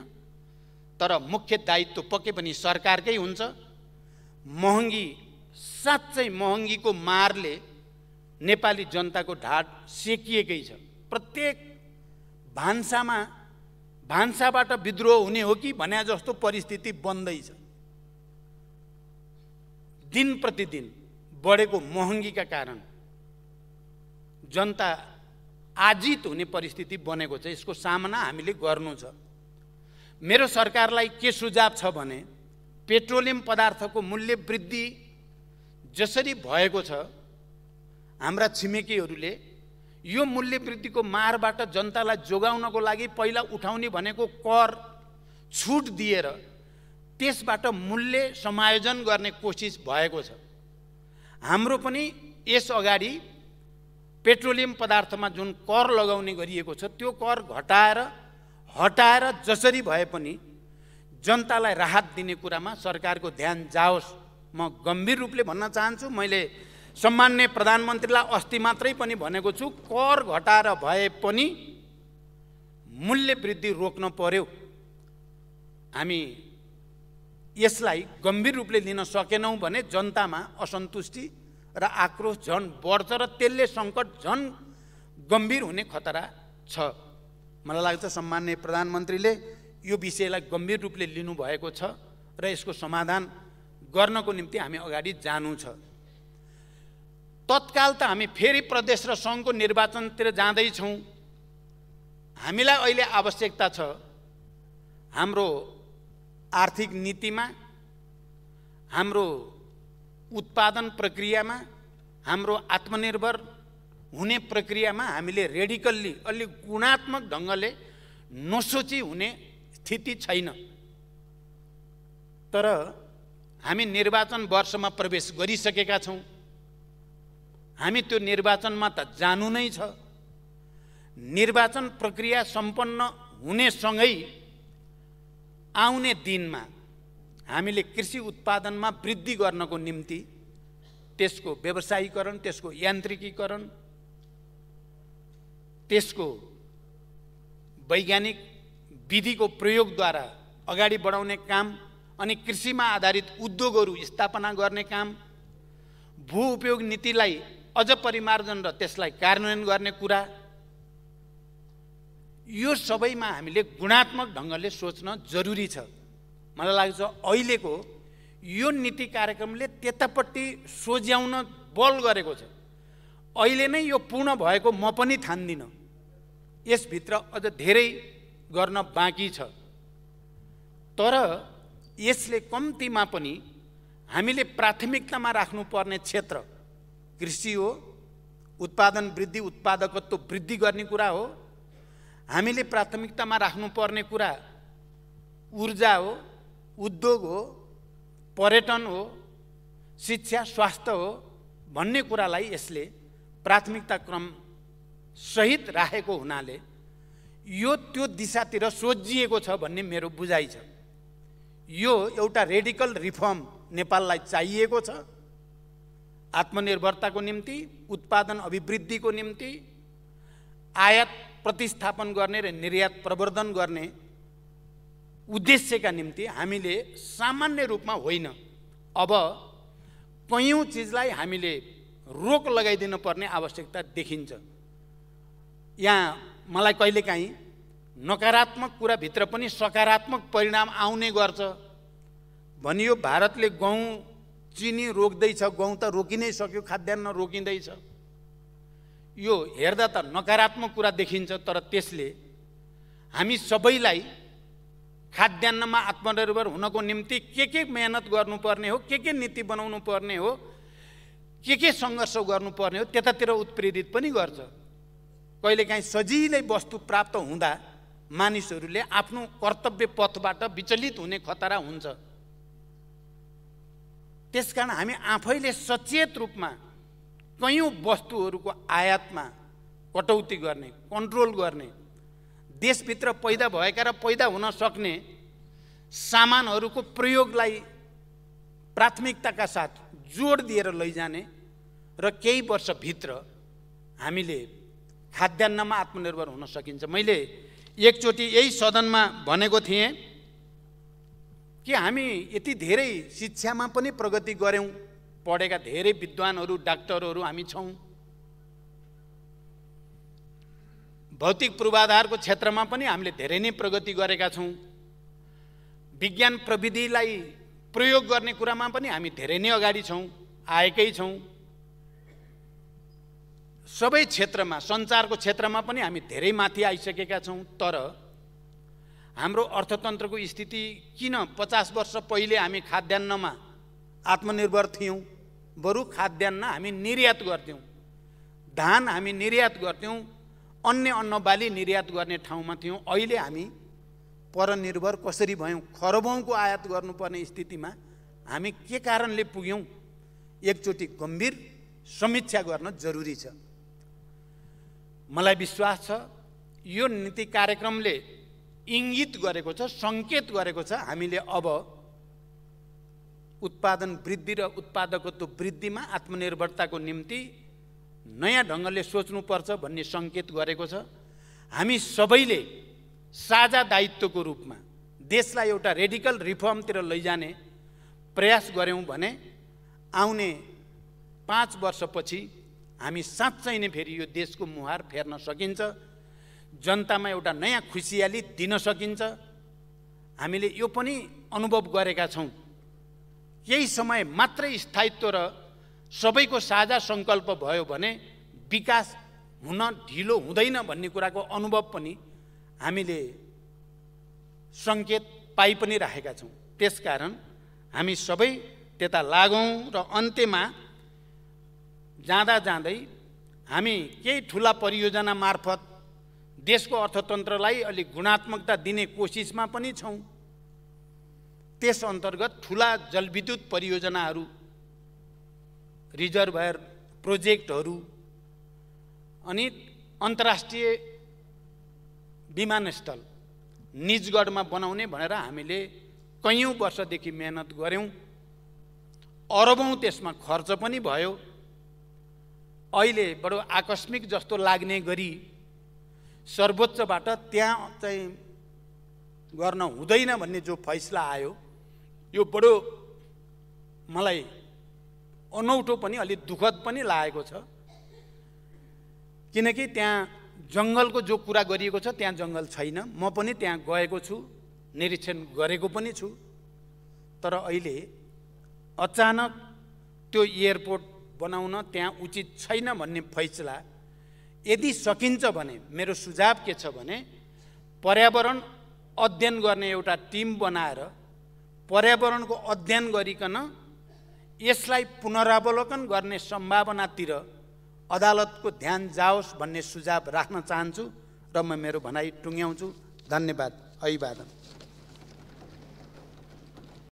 तर मुख्य दायित्व पक्कै पनि सरकारकै हुन्छ। महँगी, साँच्चै महँगीको मारले नेपाली जनताको ढाड सेकिएकै छ। प्रत्येक भान्साबाट विद्रोह हुने हो कि भने जस्तो परिस्थिति बन्दैछ। दिन प्रतिदिन बढेको महँगीका कारण जनता आजित हुने परिस्थिति बनेको छ। यसको सामना हामीले गर्नु छ। मेरो सरकारलाई के सुझाव छ भने, पेट्रोलियम पदार्थको मूल्य वृद्धि जसरी भएको छ, हाम्रा छिमेकीहरूले यो मूल्य वृद्धिको मारबाट जनतालाई जोगाउनको लागि पहिला उठाउने भनेको कर छुट दिएर त्यसबाट मूल्य समायोजन गर्ने कोसिस भएको छ। हाम्रो पनि यस अगाडि पेट्रोलियम पदार्थमा जुन कर लगाउने गरिएको छ त्यो कर हटाएर जसरी भए पनि जनतालाई राहत दिने कुरामा सरकारको ध्यान जाओस्, म गम्भीर रूपले भन्न चाहन्छु। मैले सम्माननीय प्रधानमन्त्रीलाई अस्ति मात्रै पनि भनेको छु, कर घटाएर भए पनि मूल्य वृद्धि रोक्न पर्यो। हामी यसलाई गम्भीर रूपले लिन सकेनौँ भने जनतामा असन्तुष्टि र आक्रोश झन बढ्छ र त्यसले सङ्कट झन गम्भीर हुने खतरा छ। मलाई लाग्छ सम्माननीय प्रधानमन्त्रीले यो विषयलाई गम्भीर रूपले लिनुभएको छ र यसको समाधान गर्नको निम्ति हामी अगाडि जानु छ। तत्काल त हामी फेरि प्रदेश र सङ्घको निर्वाचनतिर जाँदैछौँ। हामीलाई अहिले आवश्यकता छ हाम्रो आर्थिक नीतिमा, हाम्रो उत्पादन प्रक्रियामा, हाम्रो आत्मनिर्भर हुने प्रक्रियामा हामीले रेडिकल्ली अलि गुणात्मक ढङ्गले नसोची हुने स्थिति छैन। तर हामी निर्वाचन वर्षमा प्रवेश गरिसकेका छौँ। हामी त्यो निर्वाचनमा त जानु नै छ। निर्वाचन प्रक्रिया सम्पन्न हुनेसँगै आउने दिनमा हामीले कृषि उत्पादनमा वृद्धि गर्नको निम्ति त्यसको व्यवसायीकरण, त्यसको यान्त्रिकीकरण, त्यसको वैज्ञानिक विधिको प्रयोगद्वारा अगाडि बढाउने काम अनि कृषिमा आधारित उद्योगहरू स्थापना गर्ने काम, भू उपयोग नीतिलाई अझ परिमार्जन र त्यसलाई कार्यान्वयन गर्ने कुरा, यो सबैमा हामीले गुणात्मक ढङ्गले सोच्न जरुरी छ। मलाई लाग्छ अहिलेको यो नीति कार्यक्रमले त्यतापट्टि सोझ्याउन बल गरेको छ। अहिले नै यो पूर्ण भएको म पनि ठान्दिनँ, यसभित्र अझ धेरै गर्न बाँकी छ। तर यसले कम्तीमा पनि हामीले प्राथमिकतामा राख्नुपर्ने क्षेत्र कृषि हो, उत्पादन वृद्धि, उत्पादकत्व वृद्धि गर्ने कुरा हो। हामीले प्राथमिकतामा राख्नुपर्ने कुरा ऊर्जा हो, उद्योग हो, पर्यटन हो, शिक्षा, स्वास्थ्य हो भन्ने कुरालाई यसले प्राथमिकता क्रम सहित राखेको हुनाले यो त्यो दिशातिर सोझिएको छ भन्ने मेरो बुझाइ छ। यो एउटा रेडिकल रिफर्म नेपाललाई चाहिएको छ, आत्मनिर्भरताको निम्ति, उत्पादन अभिवृद्धिको निम्ति, आयात प्रतिस्थापन गर्ने र निर्यात प्रवर्धन गर्ने उद्देश्यका निम्ति हामीले सामान्य रूपमा होइन, अब कयौं चिजलाई हामीले रोक लगाइदिनु पर्ने आवश्यकता देखिन्छ। यहाँ मलाई कहिलेकाहीँ नकारात्मक कुराभित्र पनि सकारात्मक परिणाम आउने गर्छ। भनियो भारतले गहुँ चिनी रोक्दैछ, गहुँ त रोकि नै सक्यो, खाद्यान्न रोकिँदैछ। यो हेर्दा त नकारात्मक कुरा देखिन्छ, तर त्यसले हामी सबैलाई खाद्यान्नमा आत्मनिर्भर हुनको निम्ति के मेहनत गर्नुपर्ने हो, के नीति बनाउनु पर्ने हो, के सङ्घर्ष गर्नुपर्ने हो त्यतातिर उत्प्रेरित पनि गर्छ। कहिलेकाहीँ सजिलै वस्तु प्राप्त हुँदा मानिसहरूले आफ्नो कर्तव्य पथबाट विचलित हुने खतरा हुन्छ। त्यसकारण हामी आफैले सचेत रूपमा कयौं वस्तुहरूको आयातमा कटौती गर्ने, कन्ट्रोल गर्ने, देशभित्र पैदा भएका र पैदा हुन सक्ने सामानहरूको प्रयोगलाई प्राथमिकताका साथ जोड दिएर लैजाने र केही वर्षभित्र हामीले खाद्यान्नमा आत्मनिर्भर हुन सकिन्छ। मैले एकचोटि यही सदनमा भनेको थिएँ कि हामी यति धेरै शिक्षामा पनि प्रगति गर्यौं, पढेका धेरै विद्वानहरू, डाक्टरहरू हामी छौं, भौतिक पूर्वाधारको क्षेत्रमा पनि हामीले धेरै नै प्रगति गरेका छौं, विज्ञान प्रविधिलाई प्रयोग गर्ने कुरामा पनि हामी धेरै नै अगाडि छौं, आएकै छौं। सबै क्षेत्रमा, सञ्चारको क्षेत्रमा पनि हामी धेरै माथि आइसकेका छौं। तर हाम्रो अर्थतन्त्रको स्थिति किन 50 वर्ष पहिले हामी खाद्यान्नमा आत्मनिर्भर थियौं, बरु खाद्यान्न हामी निर्यात गर्थ्यौं, धान हामी निर्यात गर्थ्यौं, अन्य अन्नबाली निर्यात गर्ने ठाउँमा थियौं। अहिले हामी परनिर्भर कसरी भयौं, खरबौंको आयात गर्नुपर्ने स्थितिमा हामी के कारणले पुग्यौं, एकचोटि गम्भीर समीक्षा गर्न जरुरी छ। मलाई विश्वास छ यो नीति कार्यक्रमले इङ्गित गरेको छ, संकेत गरेको छ हामीले अब उत्पादन वृद्धि र उत्पादकत्व वृद्धिमा आत्मनिर्भरताको निम्ति नयाँ ढङ्गले सोच्नुपर्छ भन्ने संकेत गरेको छ। हामी सबैले साझा दायित्वको रूपमा देशलाई एउटा रेडिकल रिफर्मतिर लैजाने प्रयास गर्यौं भने आउने 5 वर्षपछि हामी साँच्चै नै फेरि यो देशको मुहार फेर्न सकिन्छ, जनतामा एउटा नयाँ खुसियाली दिन सकिन्छ। हामीले यो पनि अनुभव गरेका छौं, केही समय मात्रै स्थायित्व र सबैको साझा संकल्प भयो भने विकास हुन ढिलो हुँदैन भन्ने कुराको अनुभव पनि हामीले संकेत पाइ पनि राखेका छौं। त्यसकारण हामी सबै त्यता लागौं र अन्त्यमा जाँदा जाँदै हामी केही ठूला परियोजना मार्फत देशको अर्थतन्त्रलाई अलि गुणात्मकता दिने कोसिसमा पनि छौं। त्यस अन्तर्गत ठूला जलविद्युत परियोजनाहरू, रिजर्भयर प्रोजेक्टहरू अनि अन्तर्राष्ट्रिय विमानस्थल निजगढमा बनाउने भनेर हामीले कैयौँ वर्षदेखि मेहनत गऱ्यौँ, अरबौँ त्यसमा खर्च पनि भयो। अहिले बडो आकस्मिक जस्तो लाग्ने गरी सर्वोच्चबाट त्यहाँ चाहिँ गर्न हुँदैन भन्ने जो फैसला आयो, यो बडो मलाई अनौठो पनि अलि दुःखद पनि लागेको छ। किनकि त्यहाँ जङ्गलको जो कुरा गरिएको छ त्यहाँ जङ्गल छैन। म पनि त्यहाँ गएको छु, निरीक्षण गरेको पनि छु। तर अहिले अचानक त्यो एयरपोर्ट बनाउन त्यहाँ उचित छैन भन्ने फैसला यदि सकिन्छ भने, मेरो सुझाव के छ भने पर्यावरण अध्ययन गर्ने एउटा टिम बनाएर पर्यावरणको अध्ययन गरिकन यसलाई पुनरावलोकन गर्ने सम्भावनातिर अदालतको ध्यान जाओस् भन्ने सुझाव राख्न चाहन्छु र म मेरो भनाइ टुङ्ग्याउँछु। धन्यवाद। अभिवादन।